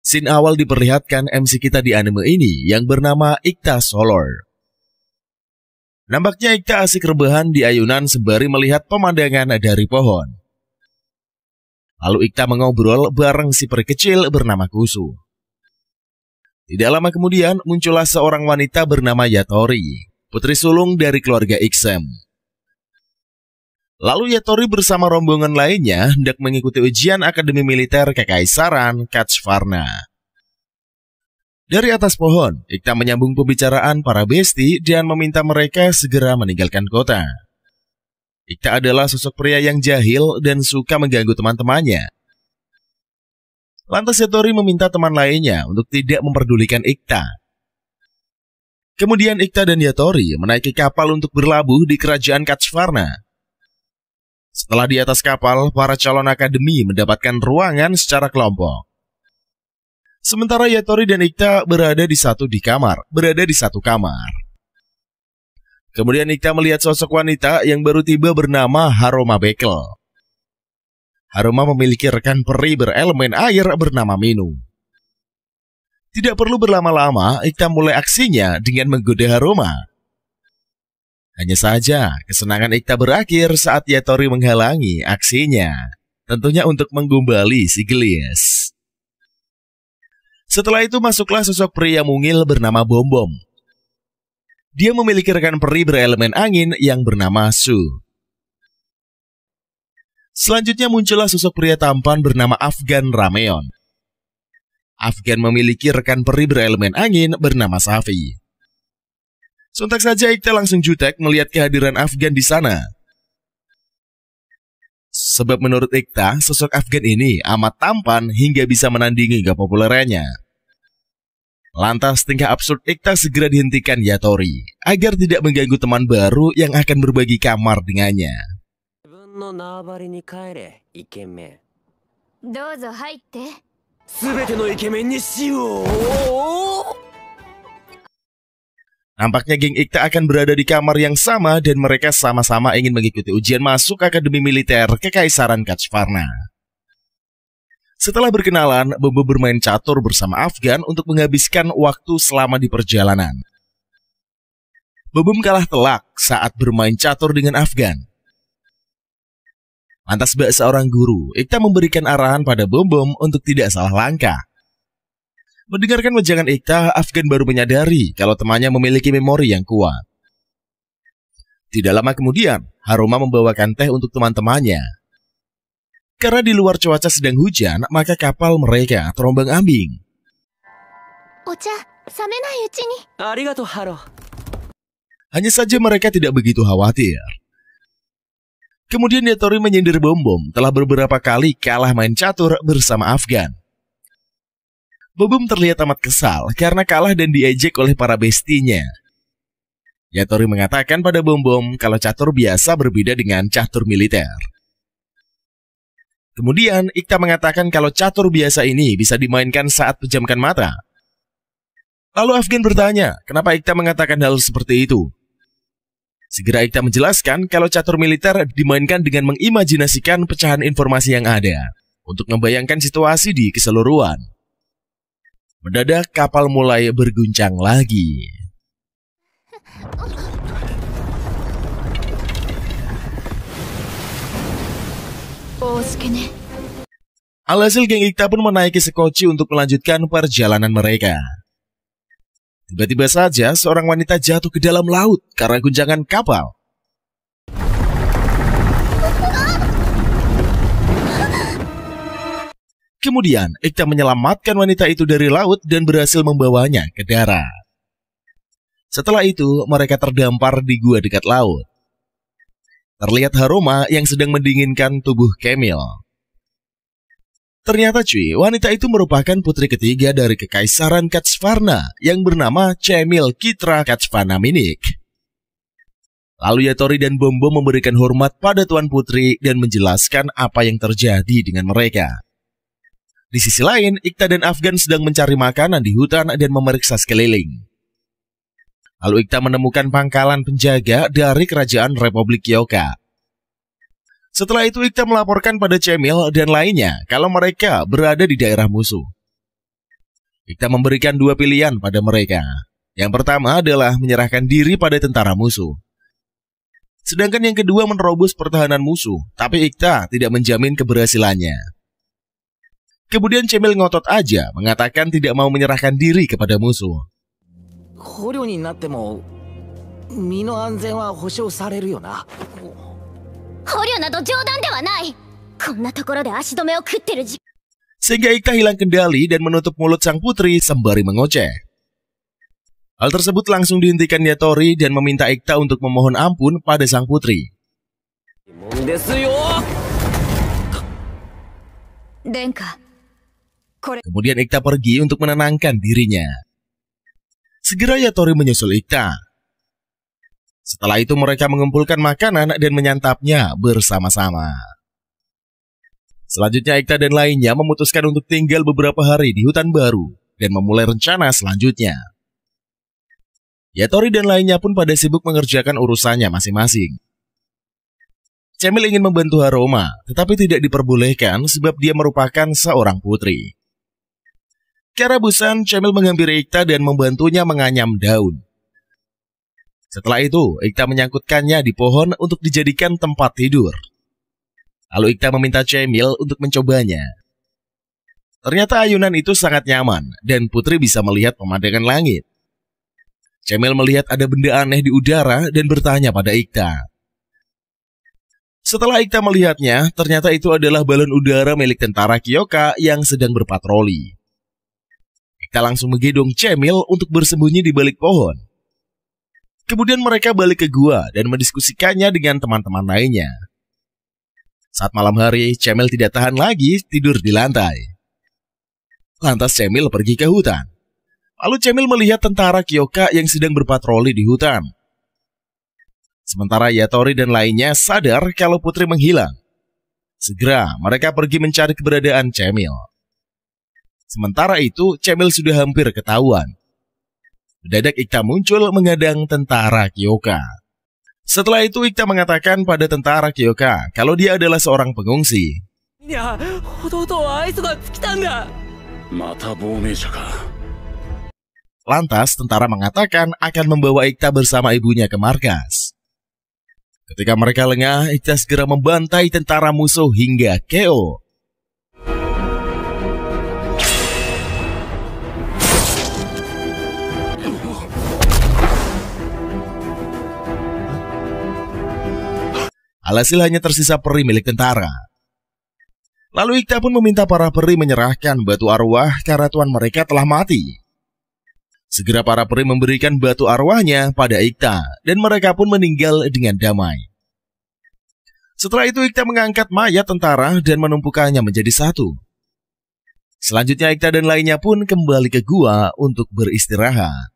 Scene awal diperlihatkan MC kita di anime ini yang bernama Ikta Solar. Nampaknya Ikta asik rebahan di ayunan sembari melihat pemandangan dari pohon. Lalu Ikta mengobrol bareng si peri kecil bernama Kusu. Tidak lama kemudian muncullah seorang wanita bernama Yatori, putri sulung dari keluarga Iksem. Lalu Yatori bersama rombongan lainnya hendak mengikuti ujian Akademi Militer Kekaisaran Kachvarna. Dari atas pohon, Ikta menyambung pembicaraan para besti dan meminta mereka segera meninggalkan kota. Ikta adalah sosok pria yang jahil dan suka mengganggu teman-temannya. Lantas Yatori meminta teman lainnya untuk tidak memperdulikan Ikta. Kemudian Ikta dan Yatori menaiki kapal untuk berlabuh di kerajaan Kachvarna. Setelah di atas kapal, para calon akademi mendapatkan ruangan secara kelompok. Sementara Yatori dan Ikta berada di satu kamar. Kemudian Ikta melihat sosok wanita yang baru tiba bernama Haruma Bekel. Haruma memiliki rekan peri berelemen air bernama Minu. Tidak perlu berlama-lama, Ikta mulai aksinya dengan menggoda Haruma. Hanya saja, kesenangan Ikta berakhir saat Yatori menghalangi aksinya, tentunya untuk menggumbali si gelis. Setelah itu masuklah sosok pria mungil bernama Bom Bom. Dia memiliki rekan peri berelemen angin yang bernama Su. Selanjutnya muncullah sosok pria tampan bernama Afgan Rameon. Afgan memiliki rekan peri berelemen angin bernama Safi. Sontak saja Ikta langsung jutek melihat kehadiran Afgan di sana. Sebab menurut Ikta, sosok Afgan ini amat tampan hingga bisa menandingi kepopulerannya. Lantas tingkah absurd Ikta segera dihentikan Yatori, agar tidak mengganggu teman baru yang akan berbagi kamar dengannya. Nampaknya geng Ikta akan berada di kamar yang sama dan mereka sama-sama ingin mengikuti ujian masuk Akademi Militer Kekaisaran Kachvarna. Setelah berkenalan, Bobo bermain catur bersama Afgan untuk menghabiskan waktu selama di perjalanan. Bobom kalah telak saat bermain catur dengan Afgan. Lantas bak seorang guru, Ikta memberikan arahan pada Bom untuk tidak salah langkah. Mendengarkan wejangan Ikta, Afgan baru menyadari kalau temannya memiliki memori yang kuat. Tidak lama kemudian, Haruma membawakan teh untuk teman-temannya. Karena di luar cuaca sedang hujan, maka kapal mereka terombang-ambing. Hanya saja mereka tidak begitu khawatir. Kemudian Yatori menyindir Bom telah beberapa kali kalah main catur bersama Afgan. Bom terlihat amat kesal karena kalah dan diejek oleh para bestinya. Yatori mengatakan pada Bom kalau catur biasa berbeda dengan catur militer. Kemudian Ikta mengatakan kalau catur biasa ini bisa dimainkan saat pejamkan mata. Lalu Afgan bertanya, kenapa Ikta mengatakan hal seperti itu? Segera Ikta menjelaskan kalau catur militer dimainkan dengan mengimajinasikan pecahan informasi yang ada untuk membayangkan situasi di keseluruhan. Mendadak kapal mulai berguncang lagi. Alhasil geng Ikta pun menaiki sekoci untuk melanjutkan perjalanan mereka. Tiba-tiba saja seorang wanita jatuh ke dalam laut karena guncangan kapal. Kemudian, Ikta menyelamatkan wanita itu dari laut dan berhasil membawanya ke darat. Setelah itu, mereka terdampar di gua dekat laut. Terlihat Haruma yang sedang mendinginkan tubuh Camille. Ternyata cuy, wanita itu merupakan putri ketiga dari Kekaisaran Kachvarna yang bernama Camille Kitra Kachvarna Minik. Lalu Yatori dan Bom memberikan hormat pada Tuan Putri dan menjelaskan apa yang terjadi dengan mereka. Di sisi lain, Ikta dan Afgan sedang mencari makanan di hutan dan memeriksa sekeliling. Lalu Ikta menemukan pangkalan penjaga dari kerajaan Republik Yoka. Setelah itu Ikta melaporkan pada Camille dan lainnya kalau mereka berada di daerah musuh. Ikta memberikan dua pilihan pada mereka. Yang pertama adalah menyerahkan diri pada tentara musuh. Sedangkan yang kedua menerobos pertahanan musuh, tapi Ikta tidak menjamin keberhasilannya. Kemudian Cemil ngotot aja, mengatakan tidak mau menyerahkan diri kepada musuh. Sehingga Ikta hilang kendali dan menutup mulut sang putri sembari mengoceh. Hal tersebut langsung dihentikan Yatori dan meminta Ikta untuk memohon ampun pada sang putri. Kemudian Ikta pergi untuk menenangkan dirinya. Segera Yatori menyusul Ikta. Setelah itu mereka mengumpulkan makanan dan menyantapnya bersama-sama. Selanjutnya Ikta dan lainnya memutuskan untuk tinggal beberapa hari di hutan baru dan memulai rencana selanjutnya. Yatori dan lainnya pun pada sibuk mengerjakan urusannya masing-masing. Cemil ingin membantu Haruma, tetapi tidak diperbolehkan sebab dia merupakan seorang putri. Kerabusan, Cemil menghampiri Ikta dan membantunya menganyam daun. Setelah itu, Ikta menyangkutkannya di pohon untuk dijadikan tempat tidur. Lalu Ikta meminta Cemil untuk mencobanya. Ternyata ayunan itu sangat nyaman dan putri bisa melihat pemandangan langit. Cemil melihat ada benda aneh di udara dan bertanya pada Ikta. Setelah Ikta melihatnya, ternyata itu adalah balon udara milik tentara Kyoka yang sedang berpatroli. Ikta langsung menggendong Cemil untuk bersembunyi di balik pohon. Kemudian mereka balik ke gua dan mendiskusikannya dengan teman-teman lainnya. Saat malam hari, Cemil tidak tahan lagi tidur di lantai. Lantas Cemil pergi ke hutan. Lalu Cemil melihat tentara Kyoka yang sedang berpatroli di hutan. Sementara Yatori dan lainnya sadar kalau putri menghilang. Segera mereka pergi mencari keberadaan Cemil. Sementara itu, Cemil sudah hampir ketahuan. Mendadak Ikta muncul menghadang tentara Kyoka. Setelah itu Ikta mengatakan pada tentara Kyoka kalau dia adalah seorang pengungsi. Lantas tentara mengatakan akan membawa Ikta bersama ibunya ke markas. Ketika mereka lengah, Ikta segera membantai tentara musuh hingga KO. Alhasil hanya tersisa peri milik tentara. Lalu Ikta pun meminta para peri menyerahkan batu arwah karena tuan mereka telah mati. Segera para peri memberikan batu arwahnya pada Ikta dan mereka pun meninggal dengan damai. Setelah itu Ikta mengangkat mayat tentara dan menumpukannya menjadi satu. Selanjutnya Ikta dan lainnya pun kembali ke gua untuk beristirahat.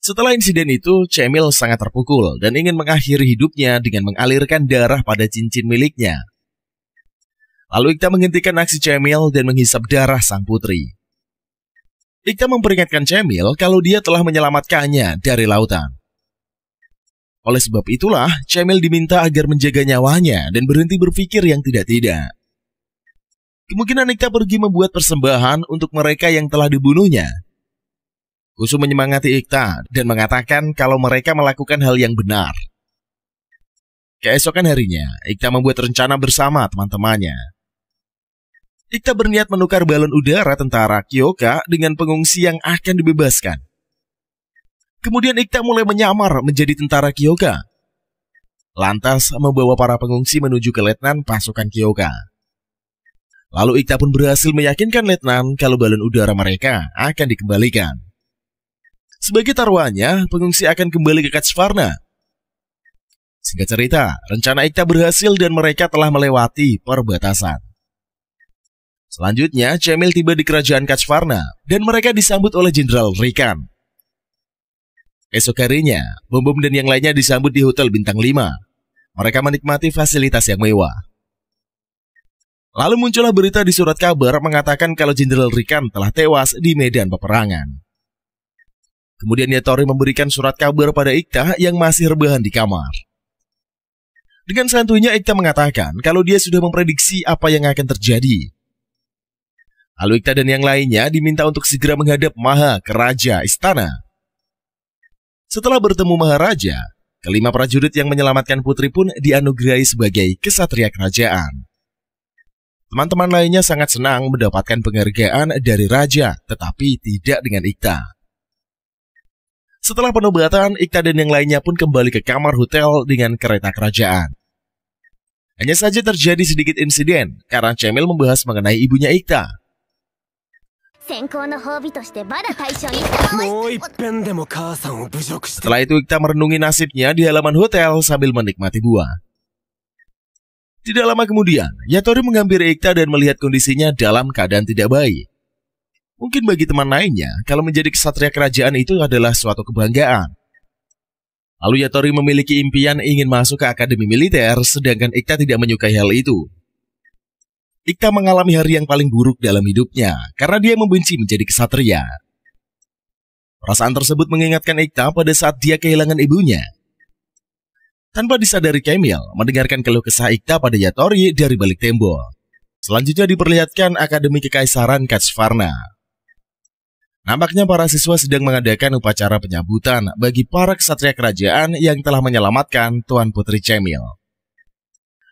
Setelah insiden itu, Cemil sangat terpukul dan ingin mengakhiri hidupnya dengan mengalirkan darah pada cincin miliknya. Lalu Ikta menghentikan aksi Cemil dan menghisap darah sang putri. Ikta memperingatkan Cemil kalau dia telah menyelamatkannya dari lautan. Oleh sebab itulah, Cemil diminta agar menjaga nyawanya dan berhenti berpikir yang tidak-tidak. Kemungkinan Ikta pergi membuat persembahan untuk mereka yang telah dibunuhnya. Kusu menyemangati Ikta dan mengatakan kalau mereka melakukan hal yang benar. Keesokan harinya, Ikta membuat rencana bersama teman-temannya. Ikta berniat menukar balon udara tentara Kyoka dengan pengungsi yang akan dibebaskan. Kemudian Ikta mulai menyamar menjadi tentara Kyoka. Lantas membawa para pengungsi menuju ke letnan pasukan Kyoka. Lalu Ikta pun berhasil meyakinkan letnan kalau balon udara mereka akan dikembalikan. Sebagai taruhannya, pengungsi akan kembali ke Kachvarna. Singkat cerita, rencana Ikta berhasil dan mereka telah melewati perbatasan. Selanjutnya, Cemil tiba di kerajaan Kachvarna dan mereka disambut oleh Jenderal Rikan. Esok harinya, Bom dan yang lainnya disambut di Hotel Bintang 5. Mereka menikmati fasilitas yang mewah. Lalu muncullah berita di surat kabar mengatakan kalau Jenderal Rikan telah tewas di medan peperangan. Kemudian Yatori memberikan surat kabar pada Ikta yang masih rebahan di kamar. Dengan santuinya Ikta mengatakan kalau dia sudah memprediksi apa yang akan terjadi. Lalu Ikta dan yang lainnya diminta untuk segera menghadap Maha ke Raja Istana. Setelah bertemu Maharaja, kelima prajurit yang menyelamatkan putri pun dianugerahi sebagai kesatria kerajaan. Teman-teman lainnya sangat senang mendapatkan penghargaan dari Raja, tetapi tidak dengan Ikta. Setelah penobatan, Ikta dan yang lainnya pun kembali ke kamar hotel dengan kereta kerajaan. Hanya saja terjadi sedikit insiden karena Cemil membahas mengenai ibunya Ikta. Setelah itu Ikta merenungi nasibnya di halaman hotel sambil menikmati buah. Tidak lama kemudian, Yatori menghampiri Ikta dan melihat kondisinya dalam keadaan tidak baik. Mungkin bagi teman lainnya, kalau menjadi kesatria kerajaan itu adalah suatu kebanggaan. Lalu Yatori memiliki impian ingin masuk ke akademi militer, sedangkan Ikta tidak menyukai hal itu. Ikta mengalami hari yang paling buruk dalam hidupnya karena dia membenci menjadi kesatria. Perasaan tersebut mengingatkan Ikta pada saat dia kehilangan ibunya. Tanpa disadari, Cemil mendengarkan keluh kesah Ikta pada Yatori dari balik tembok. Selanjutnya diperlihatkan Akademi Kekaisaran Kachvarna. Nampaknya para siswa sedang mengadakan upacara penyambutan bagi para kesatria kerajaan yang telah menyelamatkan Tuan Putri Cemil.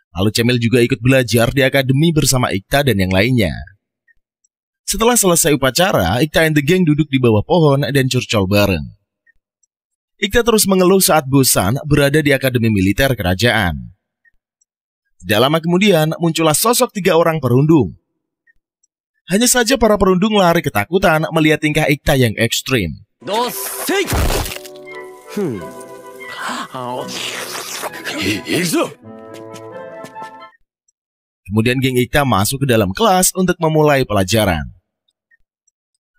Lalu Cemil juga ikut belajar di akademi bersama Ikta dan yang lainnya. Setelah selesai upacara, Ikta and the gang duduk di bawah pohon dan curcol bareng. Ikta terus mengeluh saat bosan berada di akademi militer kerajaan. Tidak lama kemudian muncullah sosok 3 orang perundung. Hanya saja para perundung lari ketakutan melihat tingkah Ikta yang ekstrim. Kemudian geng Ikta masuk ke dalam kelas untuk memulai pelajaran.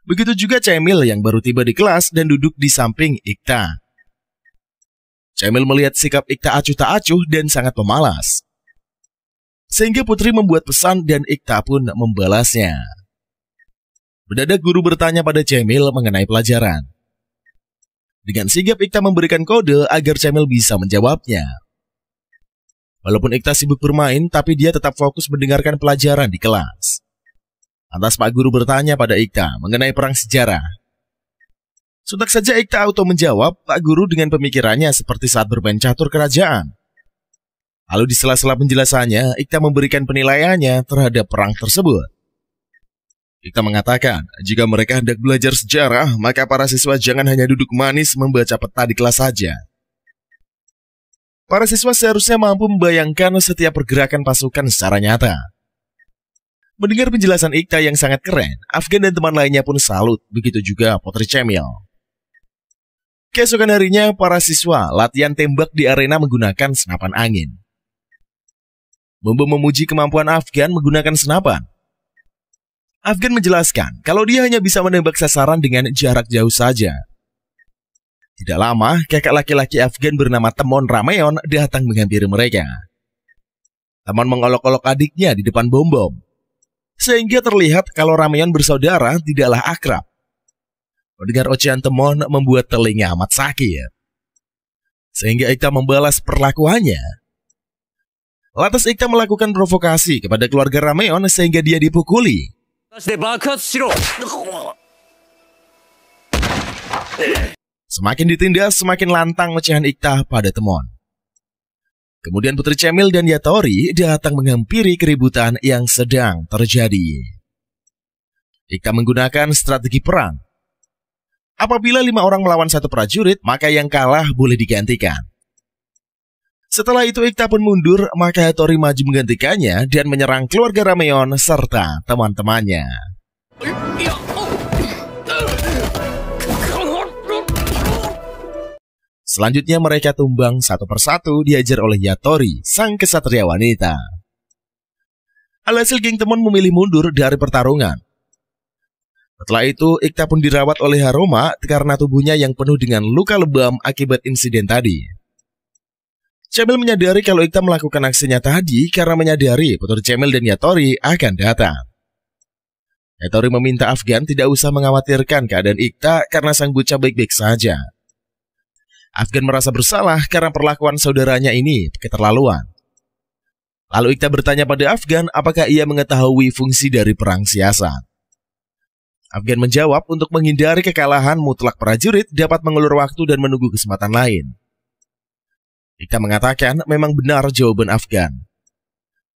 Begitu juga Cemil yang baru tiba di kelas dan duduk di samping Ikta. Cemil melihat sikap Ikta acuh tak acuh dan sangat pemalas. Sehingga Putri membuat pesan dan Ikta pun membalasnya. Mendadak guru bertanya pada Cemil mengenai pelajaran. Dengan sigap Ikta memberikan kode agar Cemil bisa menjawabnya. Walaupun Ikta sibuk bermain, tapi dia tetap fokus mendengarkan pelajaran di kelas. Lantas Pak Guru bertanya pada Ikta mengenai perang sejarah. Sontak saja Ikta auto menjawab Pak Guru dengan pemikirannya seperti saat bermain catur kerajaan. Lalu di sela-sela penjelasannya, Ikta memberikan penilaiannya terhadap perang tersebut. Ikta mengatakan, jika mereka hendak belajar sejarah, maka para siswa jangan hanya duduk manis membaca peta di kelas saja. Para siswa seharusnya mampu membayangkan setiap pergerakan pasukan secara nyata. Mendengar penjelasan Ikta yang sangat keren, Afgan dan teman lainnya pun salut, begitu juga Putri Cemil. Keesokan harinya, para siswa latihan tembak di arena menggunakan senapan angin. Bombo memuji kemampuan Afgan menggunakan senapan. Afgan menjelaskan kalau dia hanya bisa menembak sasaran dengan jarak jauh saja. Tidak lama, kakak laki-laki Afgan bernama Temon Rameon datang menghampiri mereka. Temon mengolok-olok adiknya di depan bom-bom. Sehingga terlihat kalau Rameon bersaudara tidaklah akrab. Mendengar ocehan Temon membuat telinga amat sakit. Sehingga Ikta membalas perlakuannya. Lantas Ikta melakukan provokasi kepada keluarga Rameon sehingga dia dipukuli. Semakin ditindas, semakin lantang ocehan Ikta pada Temon. Kemudian Putri Cemil dan Yatori datang menghampiri keributan yang sedang terjadi. Ikta menggunakan strategi perang. Apabila 5 orang melawan 1 prajurit, maka yang kalah boleh digantikan. Setelah itu Ikta pun mundur, maka Yatori maju menggantikannya dan menyerang keluarga Rameon serta teman-temannya. Selanjutnya mereka tumbang satu persatu diajar oleh Yatori, sang kesatria wanita. Alhasil geng Temon memilih mundur dari pertarungan. Setelah itu Ikta pun dirawat oleh Haroma karena tubuhnya yang penuh dengan luka lebam akibat insiden tadi. Cemil menyadari kalau Ikta melakukan aksinya tadi karena menyadari Putri Cemil dan Yatori akan datang. Yatori meminta Afgan tidak usah mengkhawatirkan keadaan Ikta karena sang bocah baik-baik saja. Afgan merasa bersalah karena perlakuan saudaranya ini keterlaluan. Lalu Ikta bertanya pada Afgan apakah ia mengetahui fungsi dari perang siasat. Afgan menjawab untuk menghindari kekalahan mutlak prajurit dapat mengulur waktu dan menunggu kesempatan lain. Ikta mengatakan memang benar jawaban Afgan.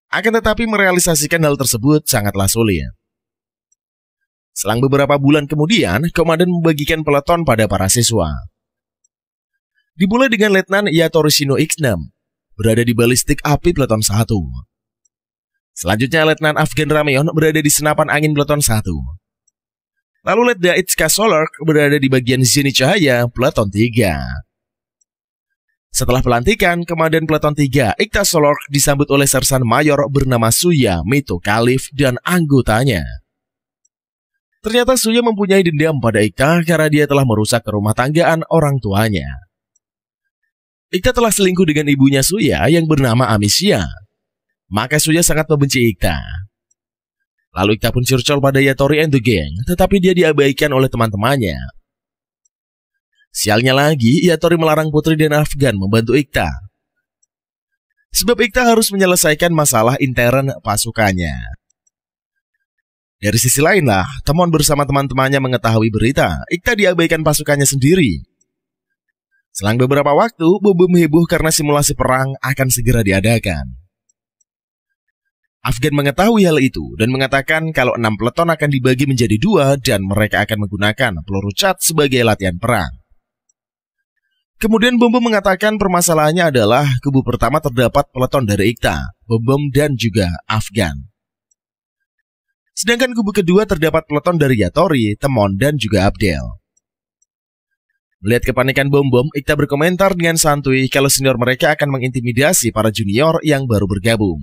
Akan tetapi merealisasikan hal tersebut sangatlah sulit. Selang beberapa bulan kemudian, komandan membagikan peleton pada para siswa. Dimulai dengan Letnan Yatori Shino X6, berada di balistik api peleton 1. Selanjutnya Letnan Afgan Rameon berada di senapan angin peleton 1. Lalu Letda Itsuka Solark berada di bagian zeni cahaya peleton 3. Setelah pelantikan, Komandan Peleton 3 Ikta Solark disambut oleh Sersan Mayor bernama Suya Mito Khalif dan anggotanya. Ternyata Suya mempunyai dendam pada Ikta karena dia telah merusak rumah tanggaan orang tuanya. Ikta telah selingkuh dengan ibunya Suya yang bernama Amicia. Maka Suya sangat membenci Ikta. Lalu Ikta pun curcol pada Yatori and the Gang, tetapi dia diabaikan oleh teman-temannya. Sialnya lagi, Yatori melarang Putri dan Afgan membantu Ikta. Sebab Ikta harus menyelesaikan masalah intern pasukannya. Dari sisi lain lah, Temon bersama teman-temannya mengetahui berita Ikta diabaikan pasukannya sendiri. Selang beberapa waktu, Bobo heboh karena simulasi perang akan segera diadakan. Afgan mengetahui hal itu dan mengatakan kalau 6 peleton akan dibagi menjadi 2 dan mereka akan menggunakan peluru cat sebagai latihan perang. Kemudian Bom mengatakan permasalahannya adalah kubu pertama terdapat peleton dari Ikta, Bom dan juga Afgan. Sedangkan kubu kedua terdapat peleton dari Yatori, Temon, dan juga Abdel. Melihat kepanikan Bom, Ikta berkomentar dengan santuy kalau senior mereka akan mengintimidasi para junior yang baru bergabung.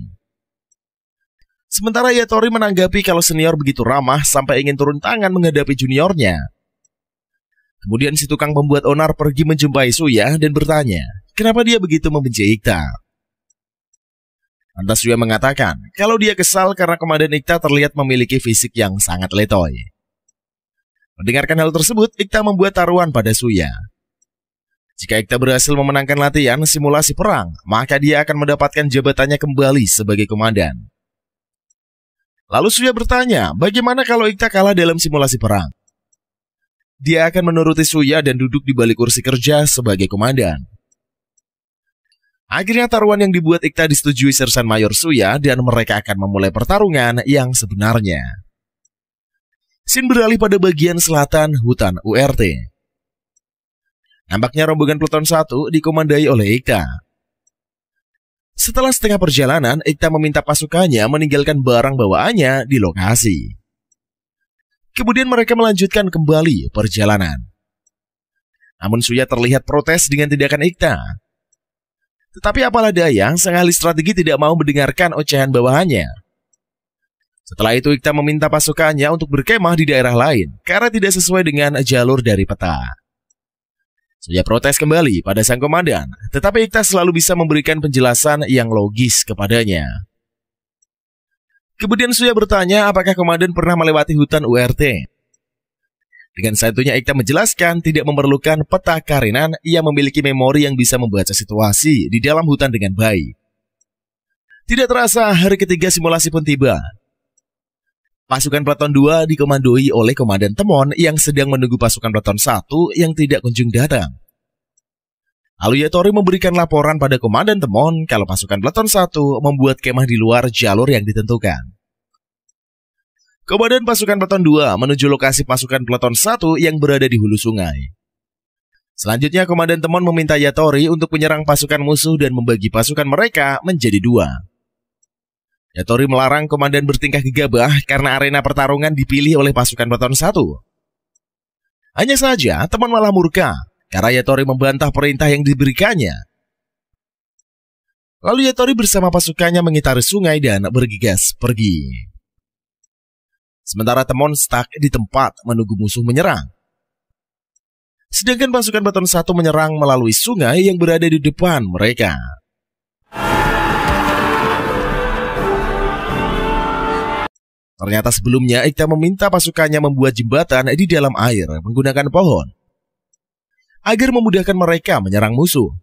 Sementara Yatori menanggapi kalau senior begitu ramah sampai ingin turun tangan menghadapi juniornya. Kemudian si tukang pembuat onar pergi menjumpai Suya dan bertanya, kenapa dia begitu membenci Ikta. Lantas Suya mengatakan kalau dia kesal karena Komandan Ikta terlihat memiliki fisik yang sangat letoy. Mendengarkan hal tersebut, Ikta membuat taruhan pada Suya. Jika Ikta berhasil memenangkan latihan simulasi perang, maka dia akan mendapatkan jabatannya kembali sebagai komandan. Lalu Suya bertanya, bagaimana kalau Ikta kalah dalam simulasi perang? Dia akan menuruti Suya dan duduk di balik kursi kerja sebagai komandan. Akhirnya taruhan yang dibuat Ikta disetujui Sersan Mayor Suya dan mereka akan memulai pertarungan yang sebenarnya. Scene beralih pada bagian selatan hutan URT. Nampaknya rombongan peleton 1 dikomandai oleh Ikta. Setelah setengah perjalanan, Ikta meminta pasukannya meninggalkan barang bawaannya di lokasi. Kemudian mereka melanjutkan kembali perjalanan. Namun Suya terlihat protes dengan tindakan Ikta. Tetapi apalah daya, sang ahli strategi tidak mau mendengarkan ocehan bawahannya. Setelah itu Ikta meminta pasukannya untuk berkemah di daerah lain karena tidak sesuai dengan jalur dari peta. Suya protes kembali pada sang komandan, tetapi Ikta selalu bisa memberikan penjelasan yang logis kepadanya. Kemudian Suya bertanya apakah komandan pernah melewati hutan URT. Dengan santunya Ikta menjelaskan tidak memerlukan peta karinan, ia memiliki memori yang bisa membaca situasi di dalam hutan dengan baik. Tidak terasa hari ketiga simulasi pun tiba. Pasukan Peleton 2 dikomandoi oleh Komandan Temon yang sedang menunggu pasukan Peleton 1 yang tidak kunjung datang. Lalu Yatori memberikan laporan pada Komandan Temon kalau pasukan Peleton 1 membuat kemah di luar jalur yang ditentukan. Komandan pasukan Peleton 2 menuju lokasi pasukan Peleton 1 yang berada di hulu sungai. Selanjutnya Komandan Temon meminta Yatori untuk menyerang pasukan musuh dan membagi pasukan mereka menjadi 2. Yatori melarang komandan bertingkah gegabah karena arena pertarungan dipilih oleh pasukan Peleton 1. Hanya saja Temon malah murka karena Yatori membantah perintah yang diberikannya. Lalu Yatori bersama pasukannya mengitari sungai dan bergegas pergi. Sementara Temon stuck di tempat menunggu musuh menyerang. Sedangkan pasukan Peleton 1 menyerang melalui sungai yang berada di depan mereka. Ternyata sebelumnya Ikta meminta pasukannya membuat jembatan di dalam air menggunakan pohon agar memudahkan mereka menyerang musuh.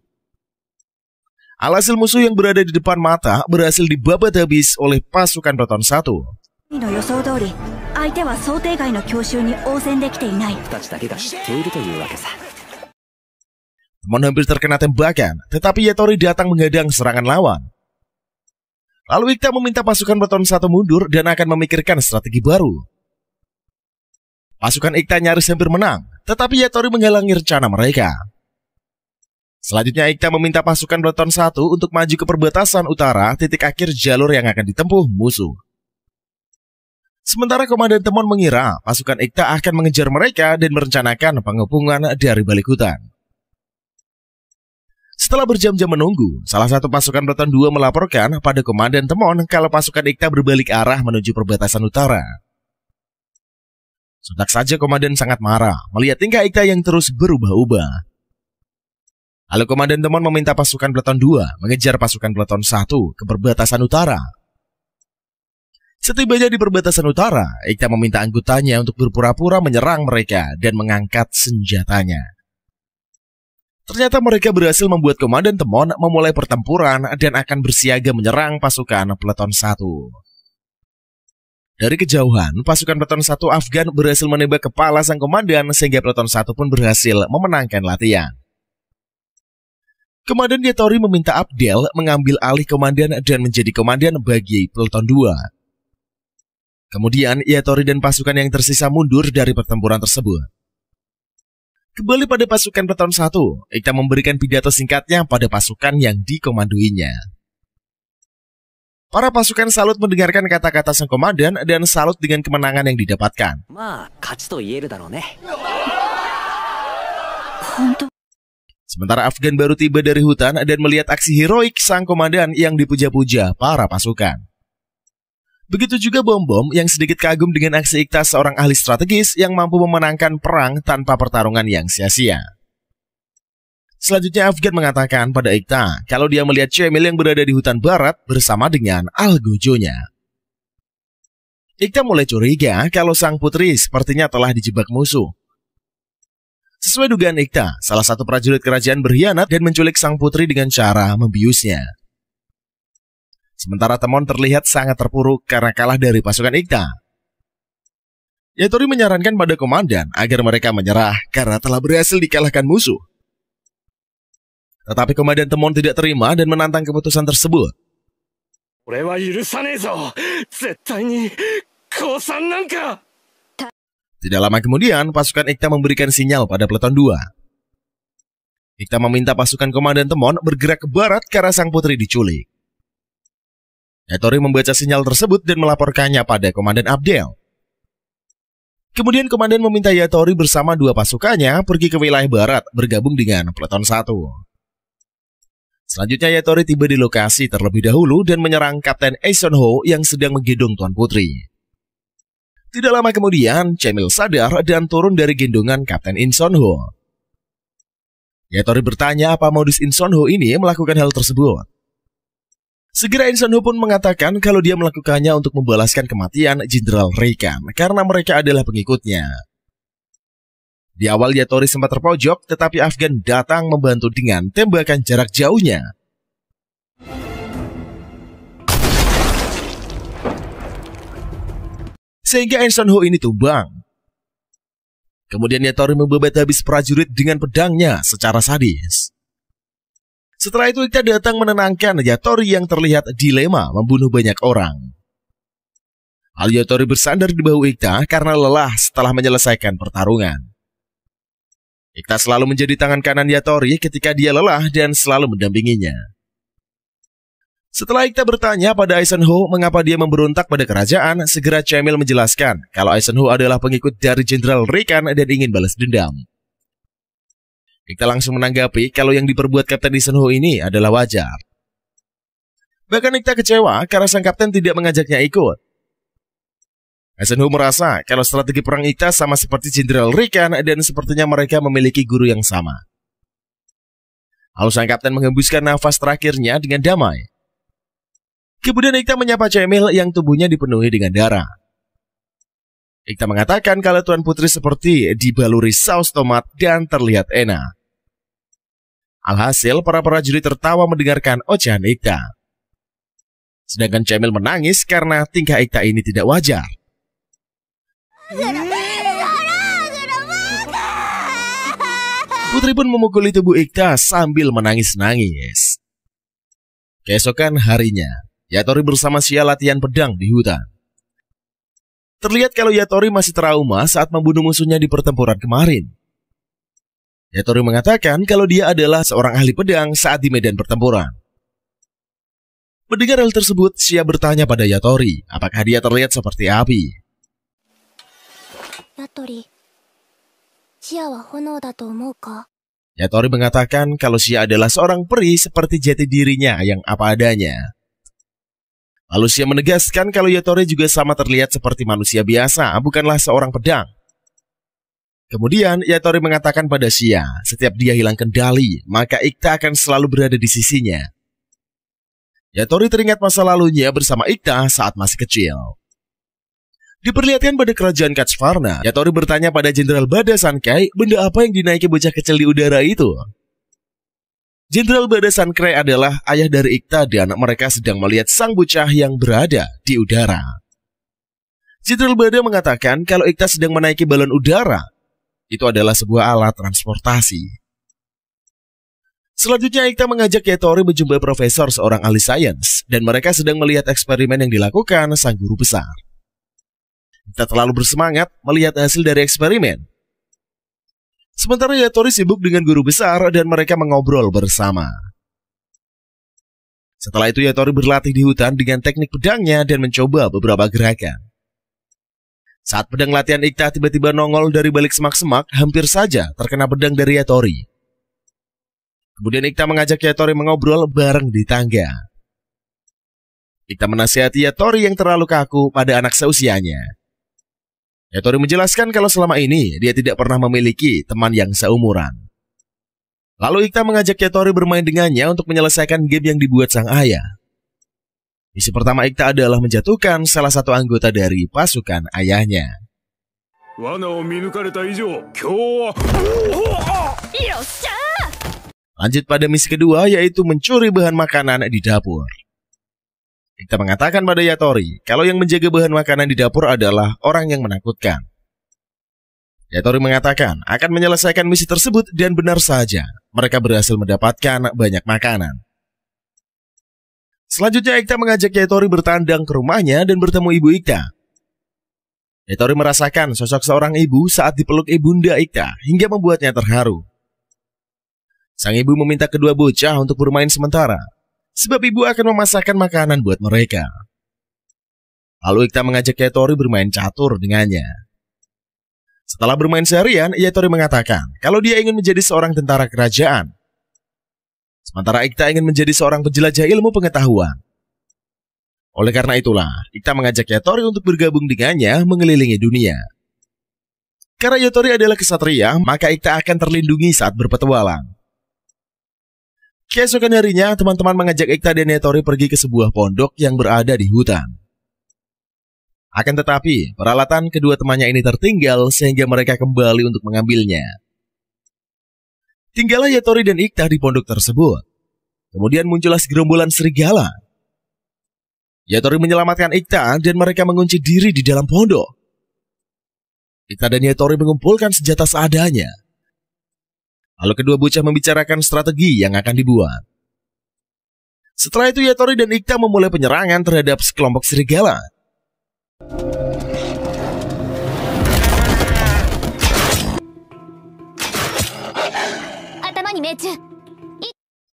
Alhasil musuh yang berada di depan mata berhasil dibabat habis oleh pasukan Peleton 1. の予想通り、相手は想定外の強襲に応戦できていない。Temon hampir terkena tembakan, tetapi Yatori datang menghadang serangan lawan. Lalu Ikta meminta pasukan Peleton 1 mundur dan akan memikirkan strategi baru. Pasukan Ikta nyaris hampir menang, tetapi Yatori menghalangi rencana mereka. Selanjutnya Ikta meminta pasukan Peleton 1 untuk maju ke perbatasan utara, titik akhir jalur yang akan ditempuh musuh. Sementara Komandan Temon mengira pasukan Ikta akan mengejar mereka dan merencanakan pengepungan dari balik hutan. Setelah berjam-jam menunggu, salah satu pasukan Peleton 2 melaporkan pada Komandan Temon kalau pasukan Ikta berbalik arah menuju perbatasan utara. Sontak saja Komandan sangat marah melihat tingkah Ikta yang terus berubah-ubah. Lalu Komandan Temon meminta pasukan Peleton 2 mengejar pasukan Peleton 1 ke perbatasan utara. Setibanya di perbatasan utara, Ikta meminta anggotanya untuk berpura-pura menyerang mereka dan mengangkat senjatanya. Ternyata mereka berhasil membuat Komandan Temon memulai pertempuran dan akan bersiaga menyerang pasukan Peleton 1. Dari kejauhan, pasukan Peleton 1 Afgan berhasil menembak kepala sang komandan sehingga Peleton 1 pun berhasil memenangkan latihan. Komandan Yatori meminta Abdel mengambil alih komandan dan menjadi komandan bagi Peleton 2. Kemudian Yatori dan pasukan yang tersisa mundur dari pertempuran tersebut. Kembali pada pasukan Peleton 1, Ikta memberikan pidato singkatnya pada pasukan yang dikomandoinya. Para pasukan salut mendengarkan kata-kata sang komandan dan salut dengan kemenangan yang didapatkan. Sementara Afgan baru tiba dari hutan dan melihat aksi heroik sang komandan yang dipuja-puja para pasukan. Begitu juga Bom-Bom yang sedikit kagum dengan aksi Ikta seorang ahli strategis yang mampu memenangkan perang tanpa pertarungan yang sia-sia. Selanjutnya Afgan mengatakan pada Ikta kalau dia melihat Cemil yang berada di hutan barat bersama dengan algojonya. Ikta mulai curiga kalau sang putri sepertinya telah dijebak musuh. Sesuai dugaan Ikta, salah satu prajurit kerajaan berkhianat dan menculik sang putri dengan cara membiusnya. Sementara Temon terlihat sangat terpuruk karena kalah dari pasukan Ikta. Yatori menyarankan pada komandan agar mereka menyerah karena telah berhasil dikalahkan musuh. Tetapi Komandan Temon tidak terima dan menantang keputusan tersebut. Tidak lama kemudian, pasukan Ikta memberikan sinyal pada Peleton 2. Ikta meminta pasukan Komandan Temon bergerak ke barat karena sang putri diculik. Yatori membaca sinyal tersebut dan melaporkannya pada Komandan Abdel. Kemudian Komandan meminta Yatori bersama 2 pasukannya pergi ke wilayah barat bergabung dengan Peleton 1. Selanjutnya Yatori tiba di lokasi terlebih dahulu dan menyerang Kapten Aeson Ho yang sedang menggendong Tuan Putri. Tidak lama kemudian, Cemil sadar dan turun dari gendongan Kapten Inson Ho. Yatori bertanya apa modus Inson Ho ini melakukan hal tersebut. Segera Inson Ho pun mengatakan kalau dia melakukannya untuk membalaskan kematian Jenderal Reikan karena mereka adalah pengikutnya. Di awal Yatori sempat terpojok, tetapi Afgan datang membantu dengan tembakan jarak jauhnya. Sehingga Inson Ho ini tumbang. Kemudian Yatori membabat habis prajurit dengan pedangnya secara sadis. Setelah itu Ikta datang menenangkan Yatori yang terlihat dilema membunuh banyak orang. Yatori bersandar di bahu Ikta karena lelah setelah menyelesaikan pertarungan. Ikta selalu menjadi tangan kanan Yatori ketika dia lelah dan selalu mendampinginya. Setelah Ikta bertanya pada Aeson Ho mengapa dia memberontak pada kerajaan, segera Cemil menjelaskan kalau Aeson Ho adalah pengikut dari Jenderal Reikan dan ingin balas dendam. Ikta langsung menanggapi kalau yang diperbuat Kapten Aeson Ho ini adalah wajar. Bahkan Ikta kecewa karena sang kapten tidak mengajaknya ikut. Aeson Ho merasa kalau strategi perang Ikta sama seperti Jenderal Reikan dan sepertinya mereka memiliki guru yang sama. Lalu sang kapten menghembuskan nafas terakhirnya dengan damai. Kemudian Ikta menyapa Cemil yang tubuhnya dipenuhi dengan darah. Ikta mengatakan kalau Tuan Putri seperti dibaluri saus tomat dan terlihat enak. Alhasil, para prajurit tertawa mendengarkan ocehan Ikta. Sedangkan Cemil menangis karena tingkah Ikta ini tidak wajar. Putri pun memukuli tubuh Ikta sambil menangis-nangis. Keesokan harinya, Yatori bersama Shia latihan pedang di hutan. Terlihat kalau Yatori masih trauma saat membunuh musuhnya di pertempuran kemarin. Yatori mengatakan kalau dia adalah seorang ahli pedang saat di medan pertempuran. Mendengar hal tersebut, Shia bertanya pada Yatori, apakah dia terlihat seperti api. Yatori mengatakan kalau Shia adalah seorang peri seperti jati dirinya yang apa adanya. Lalu Shia menegaskan kalau Yatori juga sama terlihat seperti manusia biasa, bukanlah seorang pedang. Kemudian Yatori mengatakan pada Shia, setiap dia hilang kendali, maka Ikta akan selalu berada di sisinya. Yatori teringat masa lalunya bersama Ikta saat masih kecil. Diperlihatkan pada kerajaan Kachvarna, Yatori bertanya pada Jenderal Bada Sankai, benda apa yang dinaiki bocah kecil di udara itu? Jenderal Bada Sankai adalah ayah dari Ikta dan mereka sedang melihat sang bocah yang berada di udara. Jenderal Bada mengatakan kalau Ikta sedang menaiki balon udara. Itu adalah sebuah alat transportasi. Selanjutnya Ikta mengajak Yatori menjumpai profesor seorang ahli sains dan mereka sedang melihat eksperimen yang dilakukan sang guru besar. Ikta terlalu bersemangat melihat hasil dari eksperimen. Sementara Yatori sibuk dengan guru besar dan mereka mengobrol bersama. Setelah itu Yatori berlatih di hutan dengan teknik pedangnya dan mencoba beberapa gerakan. Saat pedang latihan Ikta tiba-tiba nongol dari balik semak-semak, hampir saja terkena pedang dari Yatori. Kemudian Ikta mengajak Yatori mengobrol bareng di tangga. Ikta menasihati Yatori yang terlalu kaku pada anak seusianya. Yatori menjelaskan kalau selama ini dia tidak pernah memiliki teman yang seumuran. Lalu Ikta mengajak Yatori bermain dengannya untuk menyelesaikan game yang dibuat sang ayah. Misi pertama Ikta adalah menjatuhkan salah satu anggota dari pasukan ayahnya. Lanjut pada misi kedua, yaitu mencuri bahan makanan di dapur. Ikta mengatakan pada Yatori kalau yang menjaga bahan makanan di dapur adalah orang yang menakutkan. Yatori mengatakan akan menyelesaikan misi tersebut dan benar saja, mereka berhasil mendapatkan banyak makanan. Selanjutnya Ikta mengajak Yatori bertandang ke rumahnya dan bertemu ibu Ikta. Yatori merasakan sosok seorang ibu saat dipeluk ibunda Ikta hingga membuatnya terharu. Sang ibu meminta kedua bocah untuk bermain sementara, sebab ibu akan memasakkan makanan buat mereka. Lalu Ikta mengajak Yatori bermain catur dengannya. Setelah bermain seharian, Yatori mengatakan kalau dia ingin menjadi seorang tentara kerajaan. Sementara Ikta ingin menjadi seorang penjelajah ilmu pengetahuan. Oleh karena itulah, Ikta mengajak Yatori untuk bergabung dengannya mengelilingi dunia. Karena Yatori adalah kesatria, maka Ikta akan terlindungi saat berpetualang. Keesokan harinya, teman-teman mengajak Ikta dan Yatori pergi ke sebuah pondok yang berada di hutan. Akan tetapi, peralatan kedua temannya ini tertinggal sehingga mereka kembali untuk mengambilnya. Tinggallah Yatori dan Ikta di pondok tersebut. Kemudian muncullah segerombolan serigala. Yatori menyelamatkan Ikta dan mereka mengunci diri di dalam pondok. Ikta dan Yatori mengumpulkan senjata seadanya. Lalu kedua bocah membicarakan strategi yang akan dibuat. Setelah itu Yatori dan Ikta memulai penyerangan terhadap sekelompok serigala.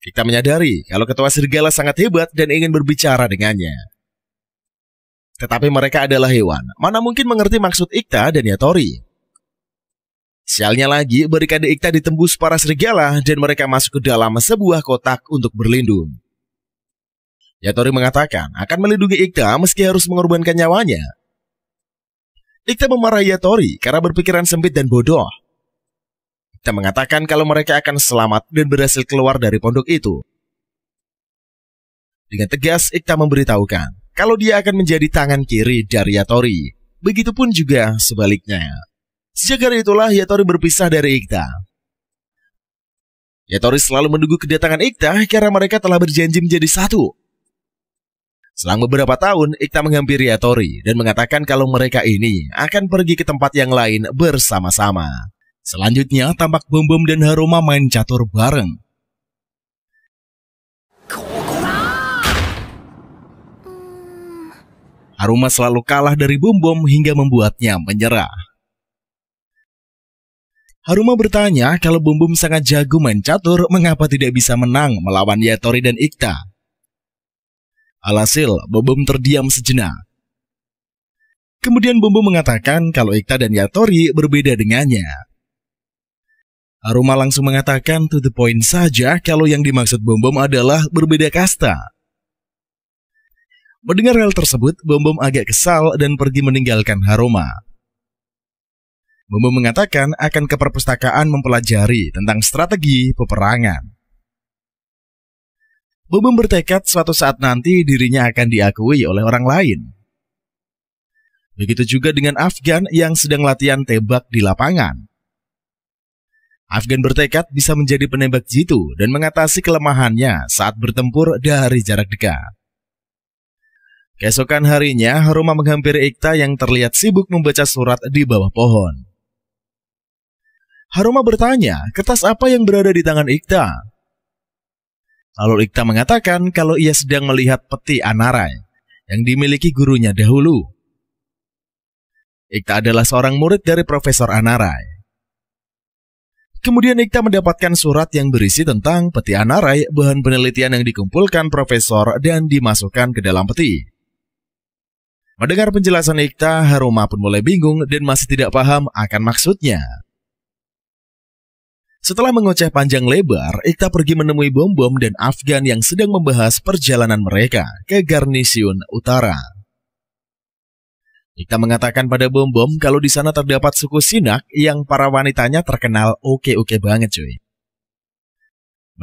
Ikta menyadari kalau ketua serigala sangat hebat dan ingin berbicara dengannya. Tetapi mereka adalah hewan, mana mungkin mengerti maksud Ikta dan Yatori. Sialnya lagi, barikade Ikta ditembus para serigala dan mereka masuk ke dalam sebuah kotak untuk berlindung. Yatori mengatakan akan melindungi Ikta meski harus mengorbankan nyawanya. Ikta memarahi Yatori karena berpikiran sempit dan bodoh. Ikta mengatakan kalau mereka akan selamat dan berhasil keluar dari pondok itu. Dengan tegas, Ikta memberitahukan kalau dia akan menjadi tangan kiri dari Yatori. Begitupun juga sebaliknya. Sejak hari itulah Yatori berpisah dari Ikta. Yatori selalu menunggu kedatangan Ikta karena mereka telah berjanji menjadi satu. Selang beberapa tahun, Ikta menghampiri Yatori dan mengatakan kalau mereka ini akan pergi ke tempat yang lain bersama-sama. Selanjutnya, tampak Bom Bom dan Haruma main catur bareng. Haruma selalu kalah dari Bom Bom hingga membuatnya menyerah. Haruma bertanya kalau Bom Bom sangat jago main catur, mengapa tidak bisa menang melawan Yatori dan Ikta. Alhasil, Bom Bom terdiam sejenak. Kemudian Bom Bom mengatakan kalau Ikta dan Yatori berbeda dengannya. Haruma langsung mengatakan to the point saja kalau yang dimaksud Bom Bom adalah berbeda kasta. Mendengar hal tersebut, Bom Bom agak kesal dan pergi meninggalkan Haruma. Bom Bom mengatakan akan ke perpustakaan mempelajari tentang strategi peperangan. Bom Bom bertekad suatu saat nanti dirinya akan diakui oleh orang lain. Begitu juga dengan Afgan yang sedang latihan tembak di lapangan. Afgan bertekad bisa menjadi penembak jitu dan mengatasi kelemahannya saat bertempur dari jarak dekat. Keesokan harinya, Haruma menghampiri Ikta yang terlihat sibuk membaca surat di bawah pohon. Haruma bertanya, kertas apa yang berada di tangan Ikta? Lalu Ikta mengatakan kalau ia sedang melihat peti Anarai yang dimiliki gurunya dahulu. Ikta adalah seorang murid dari Profesor Anarai. Kemudian Ikta mendapatkan surat yang berisi tentang peti Anarai, bahan penelitian yang dikumpulkan Profesor dan dimasukkan ke dalam peti. Mendengar penjelasan Ikta, Haruma pun mulai bingung dan masih tidak paham akan maksudnya. Setelah mengoceh panjang lebar, Ikta pergi menemui Bom Bom dan Afgan yang sedang membahas perjalanan mereka ke Garnisun Utara. Ikta mengatakan pada Bom Bom kalau di sana terdapat suku Sinak yang para wanitanya terkenal oke-oke banget cuy.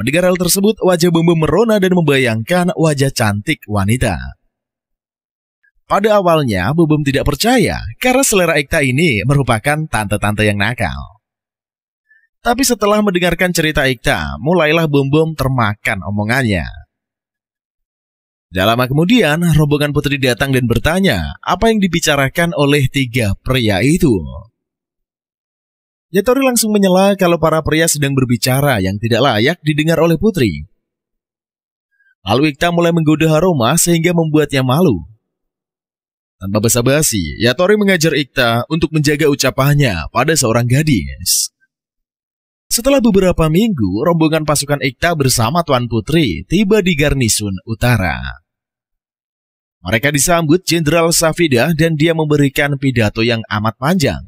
Mendengar hal tersebut, wajah Bom Bom merona dan membayangkan wajah cantik wanita. Pada awalnya, Bom Bom tidak percaya karena selera Ikta ini merupakan tante-tante yang nakal. Tapi setelah mendengarkan cerita Ikta, mulailah Bom Bom termakan omongannya. Tak lama kemudian, rombongan putri datang dan bertanya apa yang dibicarakan oleh tiga pria itu. Yatori langsung menyela kalau para pria sedang berbicara yang tidak layak didengar oleh putri. Lalu Ikta mulai menggoda Haruma sehingga membuatnya malu. Tanpa basa-basi, Yatori mengajar Ikta untuk menjaga ucapannya pada seorang gadis. Setelah beberapa minggu, rombongan pasukan Ikta bersama Tuan Putri tiba di Garnisun Utara. Mereka disambut Jenderal Safida dan dia memberikan pidato yang amat panjang.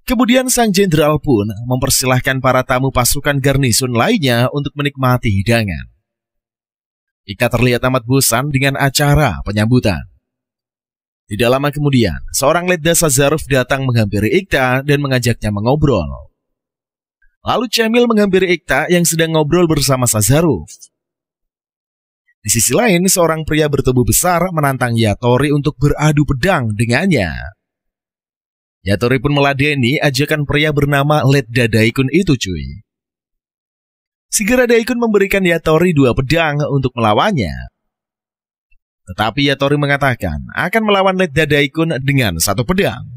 Kemudian sang jenderal pun mempersilahkan para tamu pasukan garnisun lainnya untuk menikmati hidangan. Ikta terlihat amat bosan dengan acara penyambutan. Tidak lama kemudian, seorang Letda Sazarov datang menghampiri Ikta dan mengajaknya mengobrol. Lalu Cemil menghampiri Ikta yang sedang ngobrol bersama Sazarov. Di sisi lain, seorang pria bertubuh besar menantang Yatori untuk beradu pedang dengannya. Yatori pun meladeni ajakan pria bernama Letda Daikun itu cuy. Segera Daikun memberikan Yatori 2 pedang untuk melawannya. Tetapi Yatori mengatakan akan melawan Letda Daikun dengan 1 pedang.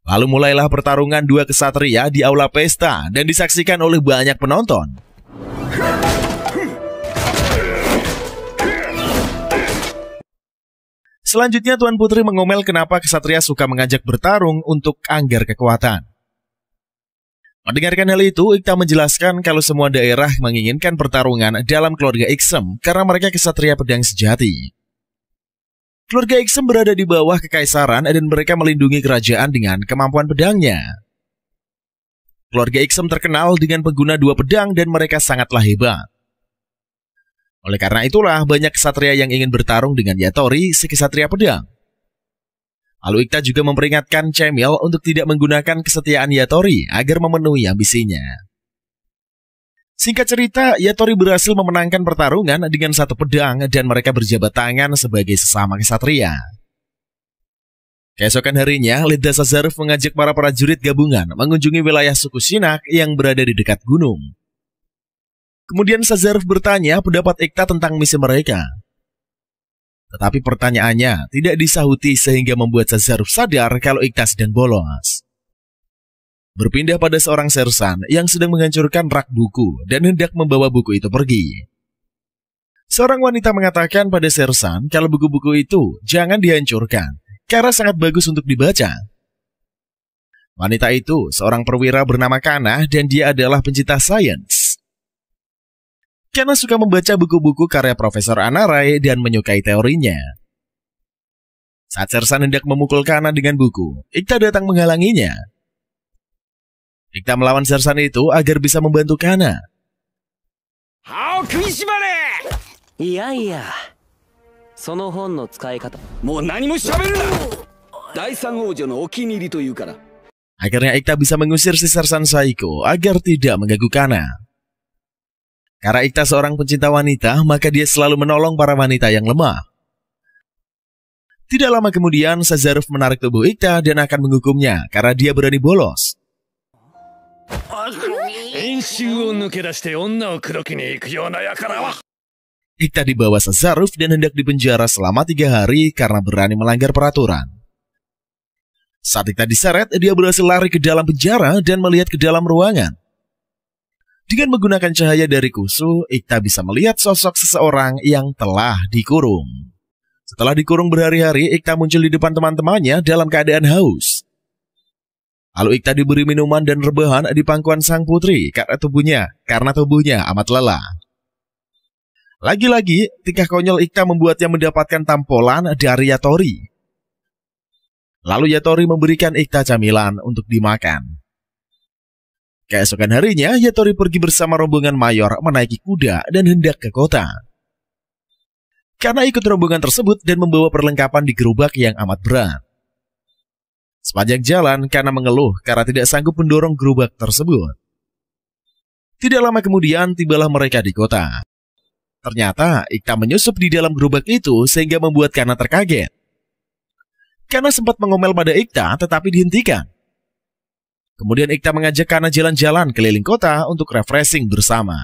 Lalu mulailah pertarungan 2 kesatria di aula pesta dan disaksikan oleh banyak penonton. Selanjutnya Tuan Putri mengomel kenapa kesatria suka mengajak bertarung untuk anggar kekuatan. Mendengarkan hal itu, Ikta menjelaskan kalau semua daerah menginginkan pertarungan dalam keluarga Iksem karena mereka kesatria pedang sejati. Keluarga Iksem berada di bawah kekaisaran dan mereka melindungi kerajaan dengan kemampuan pedangnya. Keluarga Iksem terkenal dengan pengguna 2 pedang dan mereka sangatlah hebat. Oleh karena itulah banyak kesatria yang ingin bertarung dengan Yatori, si kesatria pedang. Lalu Ikta juga memperingatkan Cemil untuk tidak menggunakan kesetiaan Yatori agar memenuhi ambisinya. Singkat cerita, Yatori berhasil memenangkan pertarungan dengan 1 pedang dan mereka berjabat tangan sebagai sesama kesatria. Keesokan harinya, Letda Sazarov mengajak para prajurit gabungan mengunjungi wilayah suku Sinak yang berada di dekat gunung. Kemudian Sazarov bertanya pendapat Ikta tentang misi mereka. Tetapi pertanyaannya tidak disahuti sehingga membuat Sazaruf sadar kalau Ikta sedang bolos. Berpindah pada seorang sersan yang sedang menghancurkan rak buku dan hendak membawa buku itu pergi. Seorang wanita mengatakan pada sersan kalau buku-buku itu jangan dihancurkan karena sangat bagus untuk dibaca. Wanita itu seorang perwira bernama Kana dan dia adalah pencinta sains. Kana suka membaca buku-buku karya Profesor Anarai dan menyukai teorinya. Saat sersan hendak memukul Kana dengan buku, Ikta datang menghalanginya. Ikta melawan sersan itu agar bisa membantu Kana. Akhirnya Ikta bisa mengusir si sersan Saiko agar tidak mengganggu Kana. Karena Ikta seorang pencinta wanita, maka dia selalu menolong para wanita yang lemah. Tidak lama kemudian, Sazaruf menarik tubuh Ikta dan akan menghukumnya karena dia berani bolos. Ikta dibawa Sazaruf dan hendak dipenjara selama 3 hari karena berani melanggar peraturan. Saat Ikta diseret, dia berhasil lari ke dalam penjara dan melihat ke dalam ruangan. Dengan menggunakan cahaya dari kusu, Ikta bisa melihat sosok seseorang yang telah dikurung. Setelah dikurung berhari-hari, Ikta muncul di depan teman-temannya dalam keadaan haus. Lalu Ikta diberi minuman dan rebahan di pangkuan sang putri karena tubuhnya amat lelah. Lagi-lagi, tingkah konyol Ikta membuatnya mendapatkan tampolan dari Yatori. Lalu Yatori memberikan Ikta camilan untuk dimakan. Keesokan harinya, Yatori pergi bersama rombongan mayor menaiki kuda dan hendak ke kota. Karena ikut rombongan tersebut dan membawa perlengkapan di gerobak yang amat berat. Sepanjang jalan, Kana mengeluh karena tidak sanggup mendorong gerobak tersebut. Tidak lama kemudian, tibalah mereka di kota. Ternyata, Ikta menyusup di dalam gerobak itu sehingga membuat Kana terkaget. Kana sempat mengomel pada Ikta, tetapi dihentikan. Kemudian Ikta mengajak Kana jalan-jalan keliling kota untuk refreshing bersama.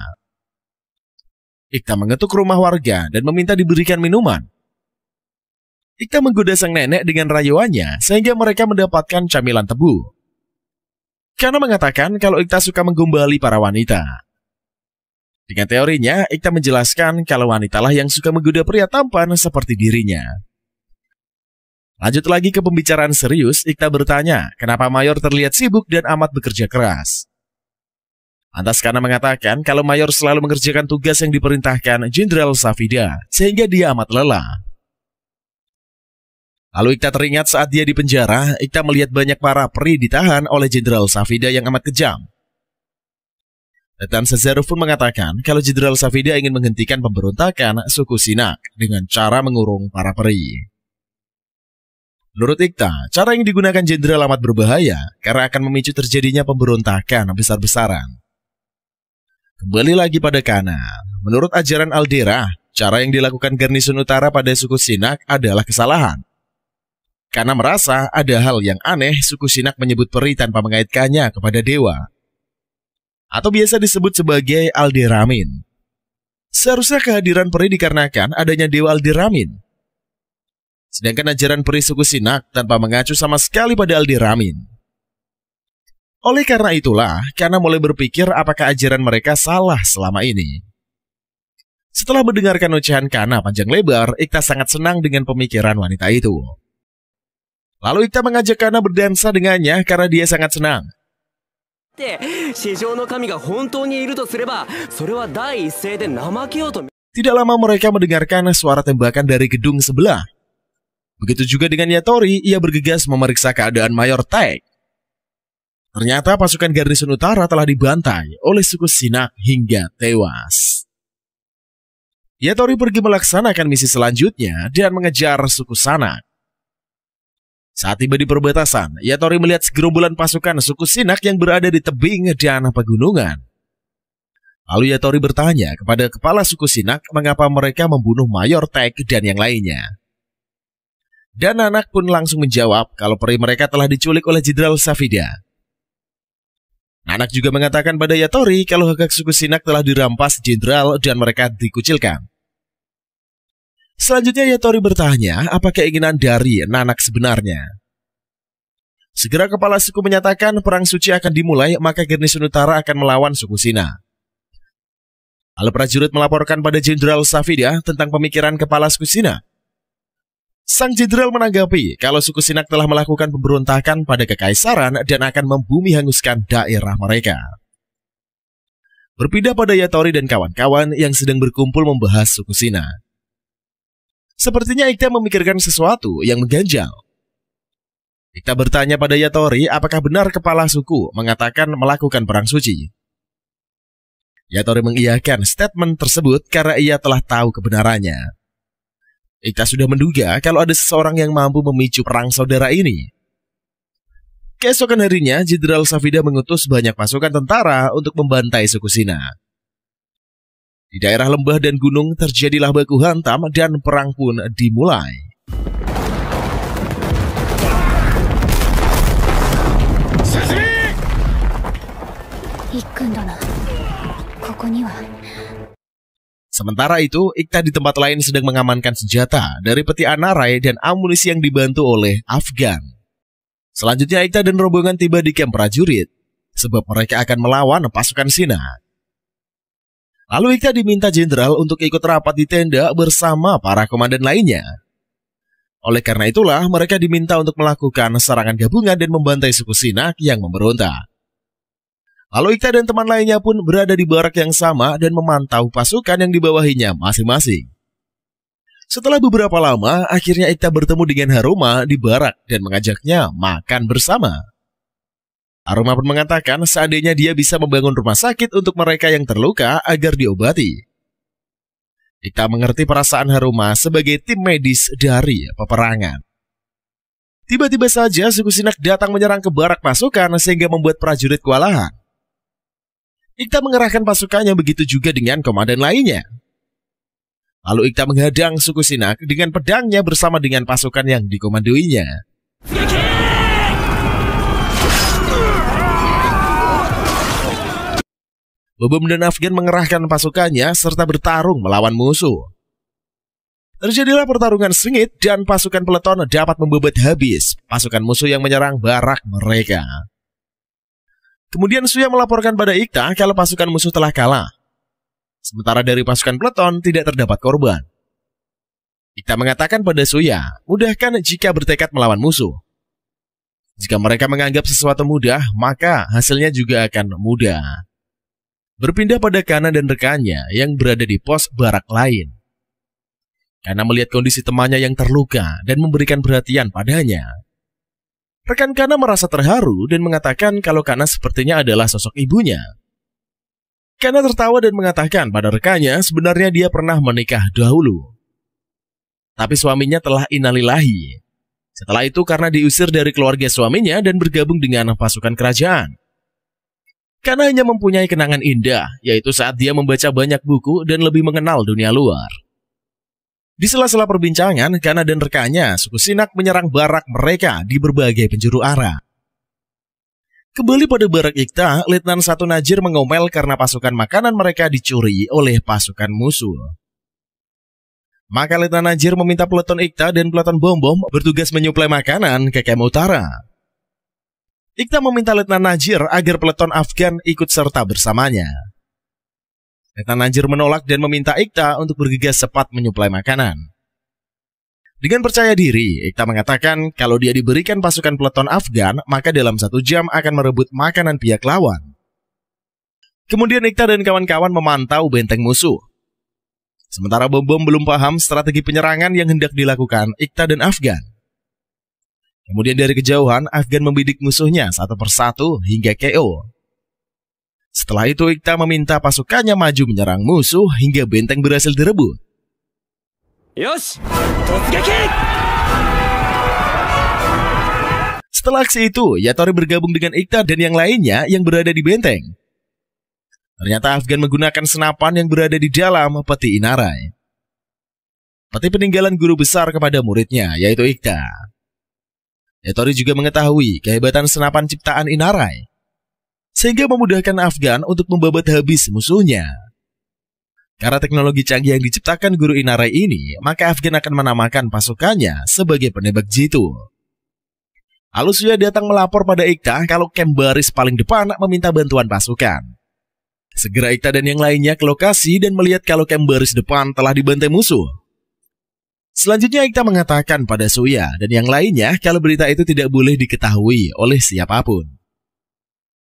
Ikta mengetuk rumah warga dan meminta diberikan minuman. Ikta menggoda sang nenek dengan rayuannya sehingga mereka mendapatkan camilan tebu. Kana mengatakan kalau Ikta suka menggombali para wanita. Dengan teorinya, Ikta menjelaskan kalau wanitalah yang suka menggoda pria tampan seperti dirinya. Lanjut lagi ke pembicaraan serius, Ikta bertanya kenapa Mayor terlihat sibuk dan amat bekerja keras. Lantas Kana mengatakan kalau Mayor selalu mengerjakan tugas yang diperintahkan Jenderal Safida sehingga dia amat lelah. Lalu Ikta teringat saat dia di penjara, Ikta melihat banyak para peri ditahan oleh Jenderal Safida yang amat kejam. Dan Sazaruf pun mengatakan kalau Jenderal Safida ingin menghentikan pemberontakan suku Sinak dengan cara mengurung para peri. Menurut Ikta, cara yang digunakan Jenderal amat berbahaya karena akan memicu terjadinya pemberontakan besar-besaran. Kembali lagi pada Kana, menurut ajaran Aldera, cara yang dilakukan Garnison Utara pada suku Sinak adalah kesalahan. Kana merasa ada hal yang aneh suku Sinak menyebut peri tanpa mengaitkannya kepada dewa. Atau biasa disebut sebagai Alderamin. Seharusnya kehadiran peri dikarenakan adanya dewa Alderamin. Sedangkan ajaran peri suku Sinak tanpa mengacu sama sekali pada Alderamin. Oleh karena itulah, Kana mulai berpikir apakah ajaran mereka salah selama ini. Setelah mendengarkan ocehan Kana panjang lebar, Ikta sangat senang dengan pemikiran wanita itu. Lalu Ikta mengajak Kana berdansa dengannya karena dia sangat senang. Tidak lama mereka mendengarkan suara tembakan dari gedung sebelah. Begitu juga dengan Yatori, ia bergegas memeriksa keadaan Mayor Taek. Ternyata pasukan Garnison Utara telah dibantai oleh suku Sinak hingga tewas. Yatori pergi melaksanakan misi selanjutnya dan mengejar suku Sanak. Saat tiba di perbatasan, Yatori melihat segerombolan pasukan suku Sinak yang berada di tebing dan pegunungan. Lalu Yatori bertanya kepada kepala suku Sinak mengapa mereka membunuh Mayor Taek dan yang lainnya. Dan anak pun langsung menjawab kalau peri mereka telah diculik oleh Jenderal Safida. Anak juga mengatakan pada Yatori kalau hak suku Sinak telah dirampas Jenderal dan mereka dikucilkan. Selanjutnya Yatori bertanya apa keinginan dari Nanak sebenarnya. Segera kepala suku menyatakan perang suci akan dimulai, maka Garnison Utara akan melawan suku Shina. Lalu prajurit melaporkan pada Jenderal Safida tentang pemikiran kepala suku Shina. Sang jenderal menanggapi kalau suku Shinnok telah melakukan pemberontakan pada kekaisaran dan akan membumi hanguskan daerah mereka. Berpindah pada Yatori dan kawan-kawan yang sedang berkumpul membahas suku Shina. Sepertinya Ikta memikirkan sesuatu yang mengganjal. Ikta bertanya pada Yatori apakah benar kepala suku mengatakan melakukan perang suci. Yatori mengiyakan statement tersebut karena ia telah tahu kebenarannya. Ikta sudah menduga kalau ada seseorang yang mampu memicu perang saudara ini. Keesokan harinya, Jenderal Safida mengutus banyak pasukan tentara untuk membantai suku Shina. Di daerah lembah dan gunung terjadilah baku hantam dan perang pun dimulai. Sementara itu, Ikta di tempat lain sedang mengamankan senjata dari peti Anarai dan amunisi yang dibantu oleh Afgan. Selanjutnya Ikta dan rombongan tiba di kamp prajurit, sebab mereka akan melawan pasukan Shina. Lalu Ikta diminta jenderal untuk ikut rapat di tenda bersama para komandan lainnya. Oleh karena itulah mereka diminta untuk melakukan serangan gabungan dan membantai suku Shina yang memberontak. Lalu Ikta dan teman lainnya pun berada di barak yang sama dan memantau pasukan yang dibawahinya masing-masing. Setelah beberapa lama, akhirnya Ikta bertemu dengan Haruma di barak dan mengajaknya makan bersama. Haruma pun mengatakan seandainya dia bisa membangun rumah sakit untuk mereka yang terluka agar diobati. Ikta mengerti perasaan Haruma sebagai tim medis dari peperangan. Tiba-tiba saja suku Shinnok datang menyerang ke barak pasukan sehingga membuat prajurit kewalahan. Ikta mengerahkan pasukannya, begitu juga dengan komandan lainnya. Lalu Ikta menghadang suku Shinnok dengan pedangnya bersama dengan pasukan yang dikomandoinya. Bobom dan Afgan mengerahkan pasukannya serta bertarung melawan musuh. Terjadilah pertarungan sengit dan pasukan peleton dapat membebat habis pasukan musuh yang menyerang barak mereka. Kemudian Suya melaporkan pada Ikta kalau pasukan musuh telah kalah. Sementara dari pasukan peleton tidak terdapat korban. Ikta mengatakan pada Suya, mudahkan jika bertekad melawan musuh. Jika mereka menganggap sesuatu mudah, maka hasilnya juga akan mudah. Berpindah pada Kana dan rekannya yang berada di pos barak lain. Kana melihat kondisi temannya yang terluka dan memberikan perhatian padanya. Rekan Kana merasa terharu dan mengatakan kalau Kana sepertinya adalah sosok ibunya. Kana tertawa dan mengatakan pada rekannya sebenarnya dia pernah menikah dahulu. Tapi suaminya telah innalillahi. Setelah itu karena diusir dari keluarga suaminya dan bergabung dengan pasukan kerajaan. Kana hanya mempunyai kenangan indah, yaitu saat dia membaca banyak buku dan lebih mengenal dunia luar. Di sela-sela perbincangan, Kana dan rekannya, suku Shinnok menyerang barak mereka di berbagai penjuru arah. Kembali pada barak Ikta, Letnan 1 Najir mengomel karena pasukan makanan mereka dicuri oleh pasukan musuh. Maka Letnan Najir meminta peleton Ikta dan peleton Bom-Bom bertugas menyuplai makanan ke kamp utara. Ikta meminta Letnan Najir agar peleton Afgan ikut serta bersamanya. Letnan Najir menolak dan meminta Ikta untuk bergegas cepat menyuplai makanan. Dengan percaya diri, Ikta mengatakan kalau dia diberikan pasukan peleton Afgan, maka dalam 1 jam akan merebut makanan pihak lawan. Kemudian Ikta dan kawan-kawan memantau benteng musuh. Sementara Bom-Bom belum paham strategi penyerangan yang hendak dilakukan Ikta dan Afgan. Kemudian dari kejauhan, Afgan membidik musuhnya satu persatu hingga KO. Setelah itu Ikta meminta pasukannya maju menyerang musuh hingga benteng berhasil direbut. Yosh, Totsugeki! Setelah aksi itu, Yatori bergabung dengan Ikta dan yang lainnya yang berada di benteng. Ternyata Afgan menggunakan senapan yang berada di dalam peti Inarai. Peti peninggalan guru besar kepada muridnya, yaitu Ikta. Yatori juga mengetahui kehebatan senapan ciptaan Inarai, sehingga memudahkan Afgan untuk membabat habis musuhnya. Karena teknologi canggih yang diciptakan guru Inari ini, maka Afgan akan menamakan pasukannya sebagai penembak jitu. Lalu Suya datang melapor pada Ikta kalau camp baris paling depan meminta bantuan pasukan. Segera Ikta dan yang lainnya ke lokasi dan melihat kalau camp baris depan telah dibantai musuh. Selanjutnya Ikta mengatakan pada Suya dan yang lainnya kalau berita itu tidak boleh diketahui oleh siapapun.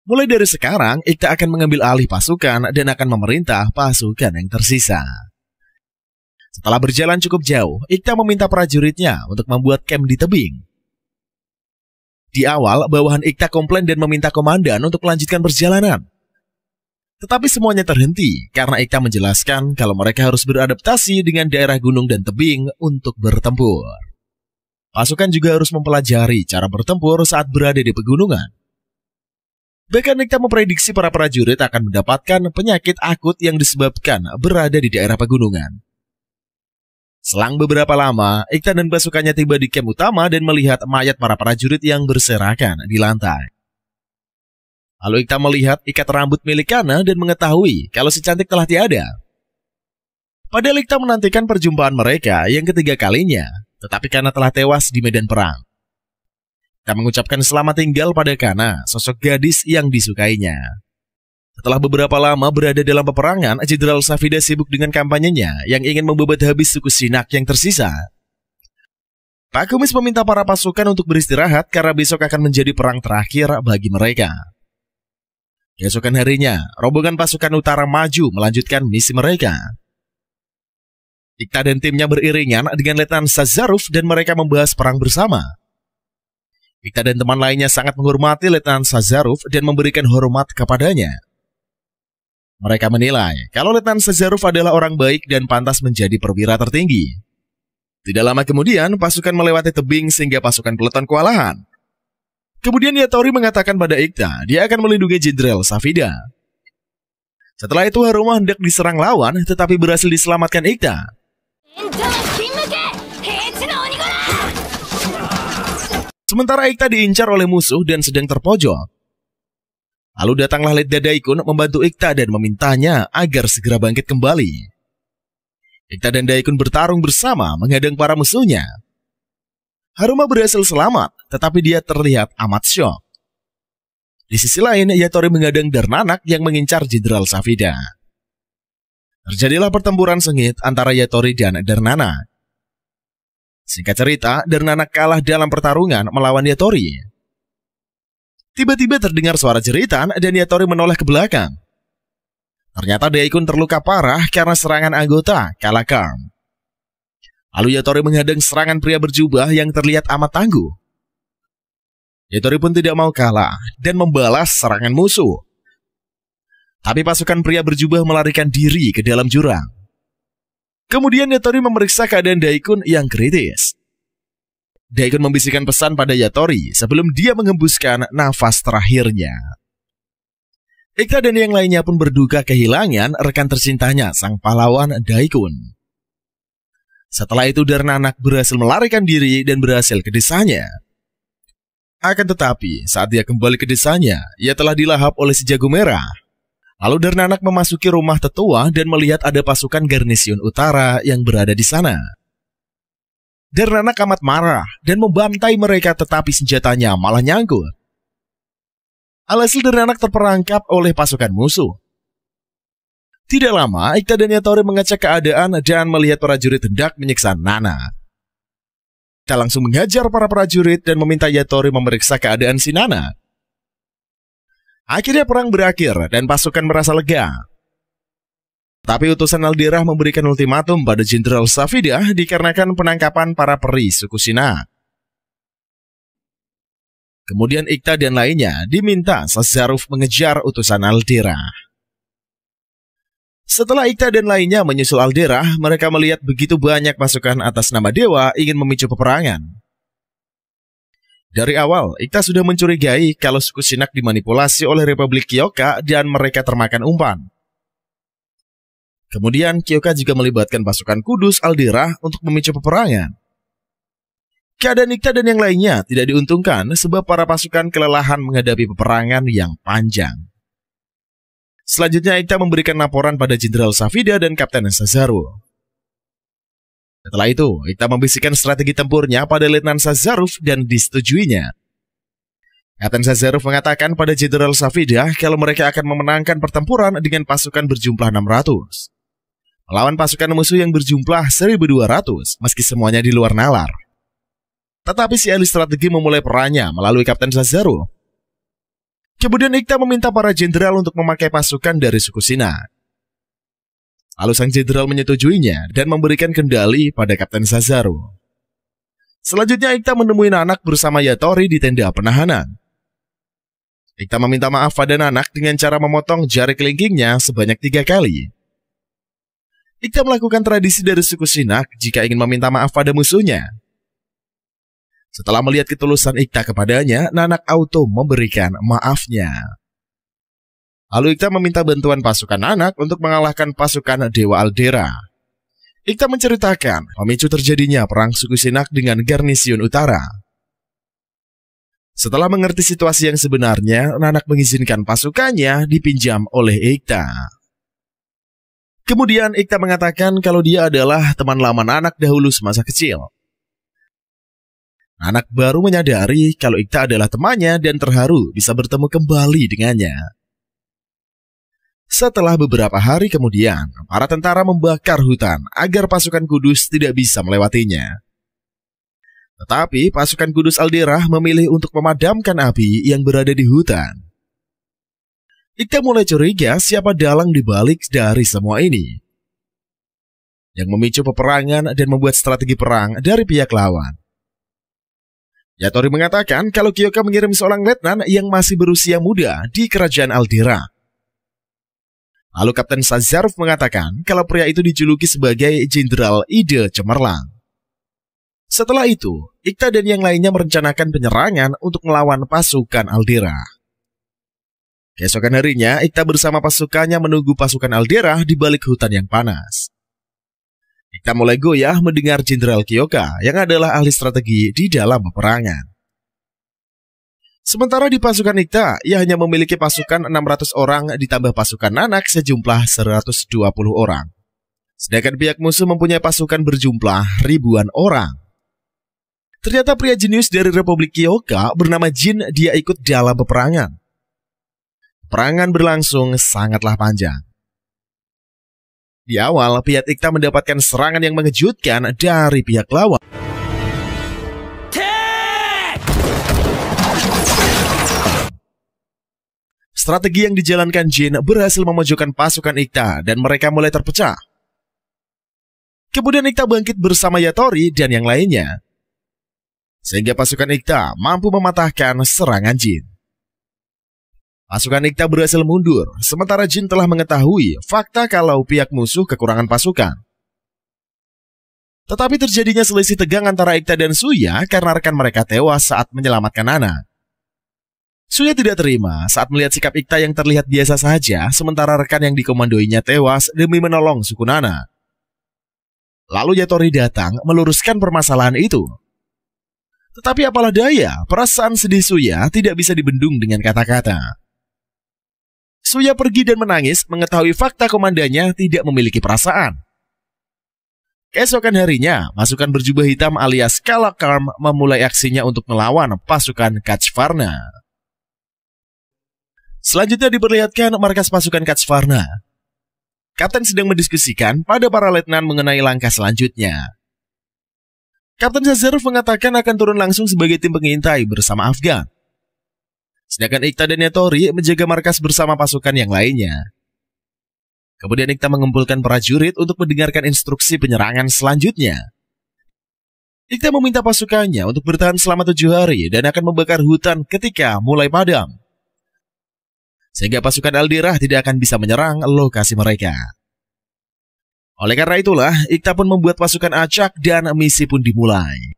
Mulai dari sekarang, Ikta akan mengambil alih pasukan dan akan memerintah pasukan yang tersisa. Setelah berjalan cukup jauh, Ikta meminta prajuritnya untuk membuat camp di tebing. Di awal, bawahan Ikta komplain dan meminta komandan untuk melanjutkan perjalanan. Tetapi semuanya terhenti karena Ikta menjelaskan kalau mereka harus beradaptasi dengan daerah gunung dan tebing untuk bertempur. Pasukan juga harus mempelajari cara bertempur saat berada di pegunungan. Bahkan Ikta memprediksi para prajurit akan mendapatkan penyakit akut yang disebabkan berada di daerah pegunungan. Selang beberapa lama, Ikta dan pasukannya tiba di camp utama dan melihat mayat para prajurit yang berserakan di lantai. Lalu Ikta melihat ikat rambut milik Kana dan mengetahui kalau si cantik telah tiada. Padahal Ikta menantikan perjumpaan mereka yang ketiga kalinya, tetapi Kana telah tewas di medan perang. Ikta mengucapkan selamat tinggal pada Kana, sosok gadis yang disukainya. Setelah beberapa lama berada dalam peperangan, Jenderal Safida sibuk dengan kampanyenya yang ingin membabat habis suku Shinnok yang tersisa. Pak Kumis meminta para pasukan untuk beristirahat karena besok akan menjadi perang terakhir bagi mereka. Keesokan harinya, rombongan pasukan utara maju melanjutkan misi mereka. Ikta dan timnya beriringan dengan Letnan Sazaruf dan mereka membahas perang bersama. Ikta dan teman lainnya sangat menghormati Letnan Sazaruf dan memberikan hormat kepadanya. Mereka menilai kalau Letnan Sazaruf adalah orang baik dan pantas menjadi perwira tertinggi. Tidak lama kemudian, pasukan melewati tebing sehingga pasukan peleton kewalahan. Kemudian Yatori mengatakan pada Ikta, dia akan melindungi Jenderal Safida. Setelah itu Haruma hendak diserang lawan, tetapi berhasil diselamatkan Ikta. Sementara Ikta diincar oleh musuh dan sedang terpojok. Lalu datanglah Letda Daikun membantu Ikta dan memintanya agar segera bangkit kembali. Ikta dan Daikun bertarung bersama menghadang para musuhnya. Haruma berhasil selamat, tetapi dia terlihat amat syok. Di sisi lain, Yatori menghadang Darnanak yang mengincar Jenderal Safida. Terjadilah pertempuran sengit antara Yatori dan Darnanak. Singkat cerita, Darnanak kalah dalam pertarungan melawan Yatori. Tiba-tiba terdengar suara jeritan dan Yatori menoleh ke belakang. Ternyata Daikun terluka parah karena serangan anggota Kalakam. Lalu Yatori menghadang serangan pria berjubah yang terlihat amat tangguh. Yatori pun tidak mau kalah dan membalas serangan musuh. Tapi pasukan pria berjubah melarikan diri ke dalam jurang. Kemudian Yatori memeriksa keadaan Daikun yang kritis. Daikun membisikkan pesan pada Yatori sebelum dia mengembuskan nafas terakhirnya. Ikta dan yang lainnya pun berduka kehilangan rekan tercintanya sang pahlawan Daikun. Setelah itu Darnanak berhasil melarikan diri dan berhasil ke desanya. Akan tetapi saat dia kembali ke desanya, ia telah dilahap oleh si jago merah. Lalu Darnanak memasuki rumah tetua dan melihat ada pasukan garnision utara yang berada di sana. Darnanak amat marah dan membantai mereka tetapi senjatanya malah nyangkut. Alhasil Darnanak terperangkap oleh pasukan musuh. Tidak lama, Ikta dan Yatori mengecek keadaan dan melihat prajurit hendak menyiksa Nana. Ikta langsung menghajar para prajurit dan meminta Yatori memeriksa keadaan si Nana. Akhirnya perang berakhir dan pasukan merasa lega. Tapi utusan Aldirah memberikan ultimatum pada Jenderal Safida dikarenakan penangkapan para peri suku Shinnok. Kemudian Ikta dan lainnya diminta Sazaruf mengejar utusan Aldirah. Setelah Ikta dan lainnya menyusul Aldirah, mereka melihat begitu banyak pasukan atas nama dewa ingin memicu peperangan. Dari awal, Ikta sudah mencurigai kalau suku Shinnok dimanipulasi oleh Republik Kyoka dan mereka termakan umpan. Kemudian Kyoka juga melibatkan pasukan kudus Aldirah untuk memicu peperangan. Keadaan Ikta dan yang lainnya tidak diuntungkan sebab para pasukan kelelahan menghadapi peperangan yang panjang. Selanjutnya Ikta memberikan laporan pada Jenderal Safida dan Kapten Sazaruf. Setelah itu, Ikta membisikkan strategi tempurnya pada Letnan Sazaruf dan disetujuinya. Kapten Sazaruf mengatakan pada Jenderal Safida kalau mereka akan memenangkan pertempuran dengan pasukan berjumlah 600. Melawan pasukan musuh yang berjumlah 1.200 meski semuanya di luar nalar. Tetapi si ahli strategi memulai perannya melalui Kapten Sazaruf. Kemudian Ikta meminta para jenderal untuk memakai pasukan dari suku Sina. Lalu sang jenderal menyetujuinya dan memberikan kendali pada Kapten Sazaruf. Selanjutnya Ikta menemui Nanak bersama Yatori di tenda penahanan. Ikta meminta maaf pada Nanak dengan cara memotong jari kelingkingnya sebanyak 3 kali. Ikta melakukan tradisi dari suku Sinak jika ingin meminta maaf pada musuhnya. Setelah melihat ketulusan Ikta kepadanya, Nanak auto memberikan maafnya. Lalu Ikta meminta bantuan pasukan Nanak untuk mengalahkan pasukan Dewa Aldera. Ikta menceritakan pemicu terjadinya perang suku Sinak dengan Garnision Utara. Setelah mengerti situasi yang sebenarnya, Nanak mengizinkan pasukannya dipinjam oleh Ikta. Kemudian Ikta mengatakan kalau dia adalah teman lama Nanak dahulu semasa kecil. Nanak baru menyadari kalau Ikta adalah temannya dan terharu bisa bertemu kembali dengannya. Setelah beberapa hari kemudian, para tentara membakar hutan agar pasukan Kudus tidak bisa melewatinya. Tetapi pasukan Kudus Aldera memilih untuk memadamkan api yang berada di hutan. Ikta mulai curiga siapa dalang dibalik dari semua ini, yang memicu peperangan dan membuat strategi perang dari pihak lawan. Yatori mengatakan kalau Kyoka mengirim seorang letnan yang masih berusia muda di kerajaan Aldera. Lalu Kapten Sazaruf mengatakan kalau pria itu dijuluki sebagai Jenderal Ide Cemerlang. Setelah itu, Ikta dan yang lainnya merencanakan penyerangan untuk melawan pasukan Aldera. Keesokan harinya, Ikta bersama pasukannya menunggu pasukan Aldera di balik hutan yang panas. Ikta mulai goyah mendengar Jenderal Kyoka yang adalah ahli strategi di dalam peperangan. Sementara di pasukan Ikta, ia hanya memiliki pasukan 600 orang ditambah pasukan Nanak sejumlah 120 orang. Sedangkan pihak musuh mempunyai pasukan berjumlah ribuan orang. Ternyata pria jenius dari Republik Kyoka bernama Jin dia ikut dalam peperangan. Peperangan berlangsung sangatlah panjang. Di awal, pihak Ikta mendapatkan serangan yang mengejutkan dari pihak lawan. Strategi yang dijalankan Jin berhasil memojokkan pasukan Ikta dan mereka mulai terpecah. Kemudian Ikta bangkit bersama Yatori dan yang lainnya, sehingga pasukan Ikta mampu mematahkan serangan Jin. Pasukan Ikta berhasil mundur, sementara Jin telah mengetahui fakta kalau pihak musuh kekurangan pasukan. Tetapi terjadinya selisih tegang antara Ikta dan Suya karena rekan mereka tewas saat menyelamatkan Nana. Suya tidak terima saat melihat sikap Ikta yang terlihat biasa saja, sementara rekan yang dikomandoinya tewas demi menolong suku Nana. Lalu Yatori datang meluruskan permasalahan itu. Tetapi apalah daya, perasaan sedih Suya tidak bisa dibendung dengan kata-kata. Suya pergi dan menangis mengetahui fakta komandannya tidak memiliki perasaan. Keesokan harinya, pasukan berjubah hitam alias Kalakarm memulai aksinya untuk melawan pasukan Kachvarna. Selanjutnya diperlihatkan markas pasukan Kachvarna. Kapten sedang mendiskusikan pada para letnan mengenai langkah selanjutnya. Kapten Sazaruf mengatakan akan turun langsung sebagai tim pengintai bersama Afgan. Sedangkan Ikta dan Yatori menjaga markas bersama pasukan yang lainnya. Kemudian Ikta mengumpulkan prajurit untuk mendengarkan instruksi penyerangan selanjutnya. Ikta meminta pasukannya untuk bertahan selama 7 hari dan akan membakar hutan ketika mulai padam, sehingga pasukan Aldera tidak akan bisa menyerang lokasi mereka. Oleh karena itulah, Ikta pun membuat pasukan acak dan misi pun dimulai.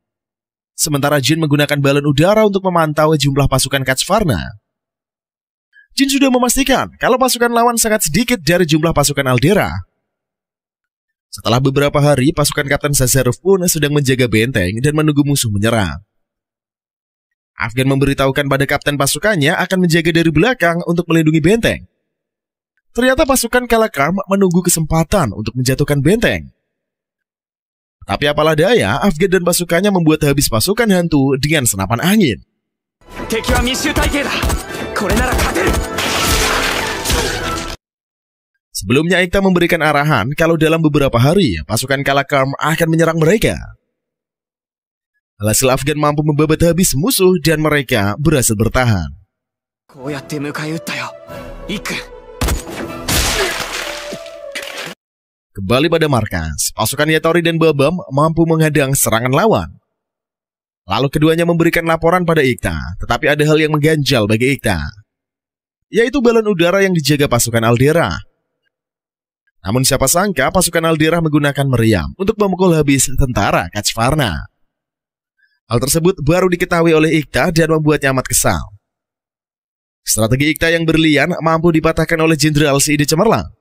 Sementara Jin menggunakan balon udara untuk memantau jumlah pasukan Kachvarna. Jin sudah memastikan kalau pasukan lawan sangat sedikit dari jumlah pasukan Aldera. Setelah beberapa hari, pasukan Kapten Sazaruf pun sedang menjaga benteng dan menunggu musuh menyerang. Afgan memberitahukan pada kapten pasukannya akan menjaga dari belakang untuk melindungi benteng. Ternyata pasukan Kalakam menunggu kesempatan untuk menjatuhkan benteng. Tapi apalah daya, Afgan dan pasukannya membuat habis pasukan hantu dengan senapan angin. Sebelumnya Ikta memberikan arahan kalau dalam beberapa hari pasukan Kalakam akan menyerang mereka. Alhasil Afgan mampu membabat habis musuh dan mereka berhasil bertahan. Kembali pada markas, pasukan Yatori dan Babam mampu menghadang serangan lawan. Lalu keduanya memberikan laporan pada Ikta, tetapi ada hal yang mengganjal bagi Ikta, yaitu balon udara yang dijaga pasukan Aldera. Namun siapa sangka pasukan Aldera menggunakan meriam untuk memukul habis tentara Kachvarna. Hal tersebut baru diketahui oleh Ikta dan membuatnya amat kesal. Strategi Ikta yang berlian mampu dipatahkan oleh Jenderal Seide Cemerlang.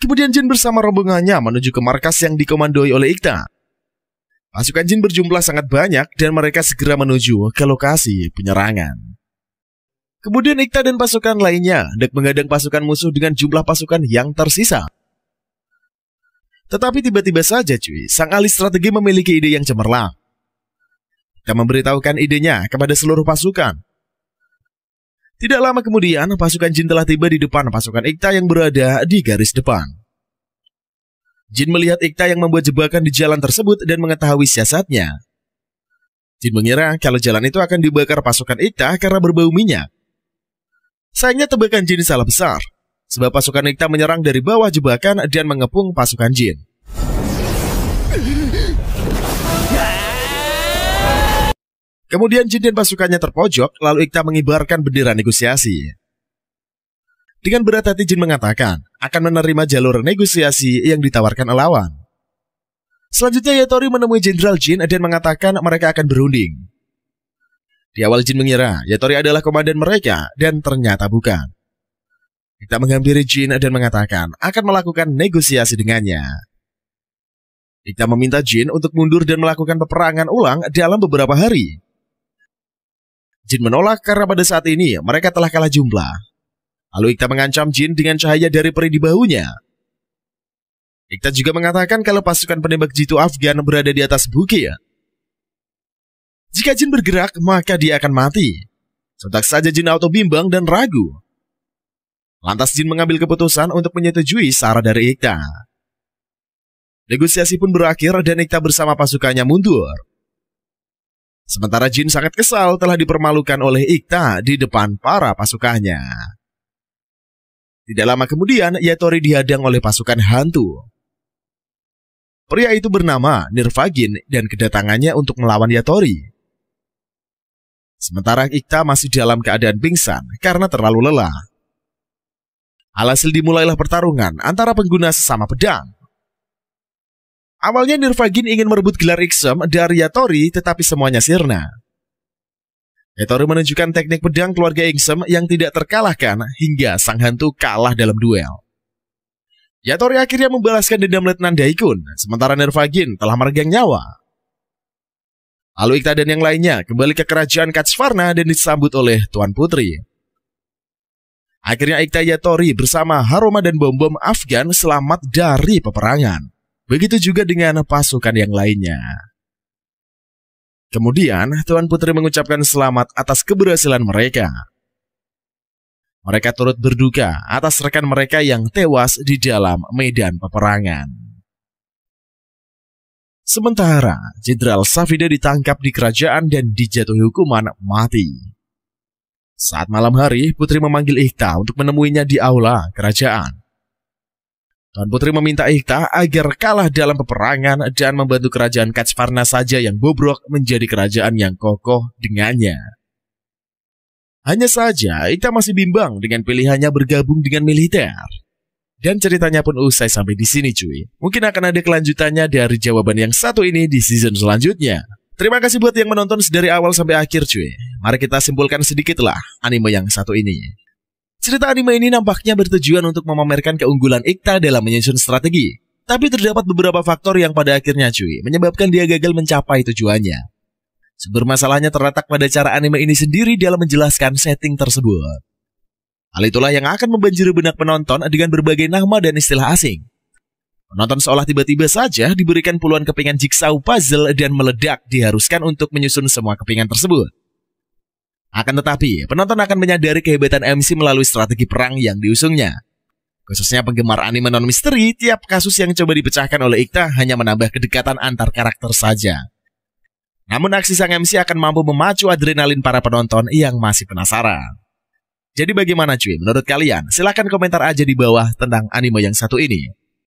Kemudian Jin bersama rombongannya menuju ke markas yang dikomandoi oleh Ikta. Pasukan Jin berjumlah sangat banyak dan mereka segera menuju ke lokasi penyerangan. Kemudian Ikta dan pasukan lainnya hendak menghadang pasukan musuh dengan jumlah pasukan yang tersisa. Tetapi tiba-tiba saja sang ahli strategi memiliki ide yang cemerlang. Ikta memberitahukan idenya kepada seluruh pasukan. Tidak lama kemudian, pasukan Jin telah tiba di depan pasukan Ikta yang berada di garis depan. Jin melihat Ikta yang membuat jebakan di jalan tersebut dan mengetahui siasatnya. Jin mengira kalau jalan itu akan dibakar pasukan Ikta karena berbau minyak. Sayangnya tebakan Jin salah besar, sebab pasukan Ikta menyerang dari bawah jebakan dan mengepung pasukan Jin. Kemudian Jin dan pasukannya terpojok, lalu Ikta mengibarkan bendera negosiasi. Dengan berat hati Jin mengatakan akan menerima jalur negosiasi yang ditawarkan lawan. Selanjutnya Yatori menemui Jenderal Jin dan mengatakan mereka akan berunding. Di awal Jin mengira Yatori adalah komandan mereka dan ternyata bukan. Ikta menghampiri Jin dan mengatakan akan melakukan negosiasi dengannya. Ikta meminta Jin untuk mundur dan melakukan peperangan ulang dalam beberapa hari. Jin menolak karena pada saat ini mereka telah kalah jumlah. Lalu Ikta mengancam Jin dengan cahaya dari peri di bahunya. Ikta juga mengatakan kalau pasukan penembak jitu Afgan berada di atas bukit. Jika Jin bergerak, maka dia akan mati. Sontak saja Jin auto bimbang dan ragu. Lantas Jin mengambil keputusan untuk menyetujui saran dari Ikta. Negosiasi pun berakhir dan Ikta bersama pasukannya mundur. Sementara Jin sangat kesal telah dipermalukan oleh Ikta di depan para pasukannya. Tidak lama kemudian, Yatori dihadang oleh pasukan hantu. Pria itu bernama Nirvagin dan kedatangannya untuk melawan Yatori. Sementara Ikta masih dalam keadaan pingsan karena terlalu lelah. Alhasil dimulailah pertarungan antara pengguna sesama pedang. Awalnya Nirvagin ingin merebut gelar Iksem dari Yatori, tetapi semuanya sirna. Yatori menunjukkan teknik pedang keluarga Iksem yang tidak terkalahkan hingga sang hantu kalah dalam duel. Yatori akhirnya membalaskan dendam Letnan Daikun, sementara Nirvagin telah meregang nyawa. Lalu Ikta dan yang lainnya kembali ke kerajaan Kachvarna dan disambut oleh Tuan Putri. Akhirnya Ikta Yatori bersama Haruma dan bom-bom Afgan selamat dari peperangan. Begitu juga dengan pasukan yang lainnya. Kemudian, Tuan Putri mengucapkan selamat atas keberhasilan mereka. Mereka turut berduka atas rekan mereka yang tewas di dalam medan peperangan. Sementara, Jenderal Safida ditangkap di kerajaan dan dijatuhi hukuman mati. Saat malam hari, Putri memanggil Ikta untuk menemuinya di aula kerajaan. Tuan Putri meminta Ikta agar kalah dalam peperangan dan membantu kerajaan Kachvarna saja yang bobrok menjadi kerajaan yang kokoh dengannya. Hanya saja Ikta masih bimbang dengan pilihannya bergabung dengan militer. Dan ceritanya pun usai sampai di sini cuy. Mungkin akan ada kelanjutannya dari jawaban yang satu ini di season selanjutnya. Terima kasih buat yang menonton dari awal sampai akhir cuy. Mari kita simpulkan sedikitlah anime yang satu ini. Cerita anime ini nampaknya bertujuan untuk memamerkan keunggulan Ikta dalam menyusun strategi. Tapi terdapat beberapa faktor yang pada akhirnya menyebabkan dia gagal mencapai tujuannya. Sumber masalahnya terletak pada cara anime ini sendiri dalam menjelaskan setting tersebut. Hal itulah yang akan membanjiri benak penonton dengan berbagai nama dan istilah asing. Penonton seolah tiba-tiba saja diberikan puluhan kepingan jigsaw puzzle dan meledak diharuskan untuk menyusun semua kepingan tersebut. Akan tetapi, penonton akan menyadari kehebatan MC melalui strategi perang yang diusungnya. Khususnya penggemar anime non-misteri, tiap kasus yang coba dipecahkan oleh Ikta hanya menambah kedekatan antar karakter saja. Namun aksi sang MC akan mampu memacu adrenalin para penonton yang masih penasaran. Jadi bagaimana cuy menurut kalian? Silahkan komentar aja di bawah tentang anime yang satu ini.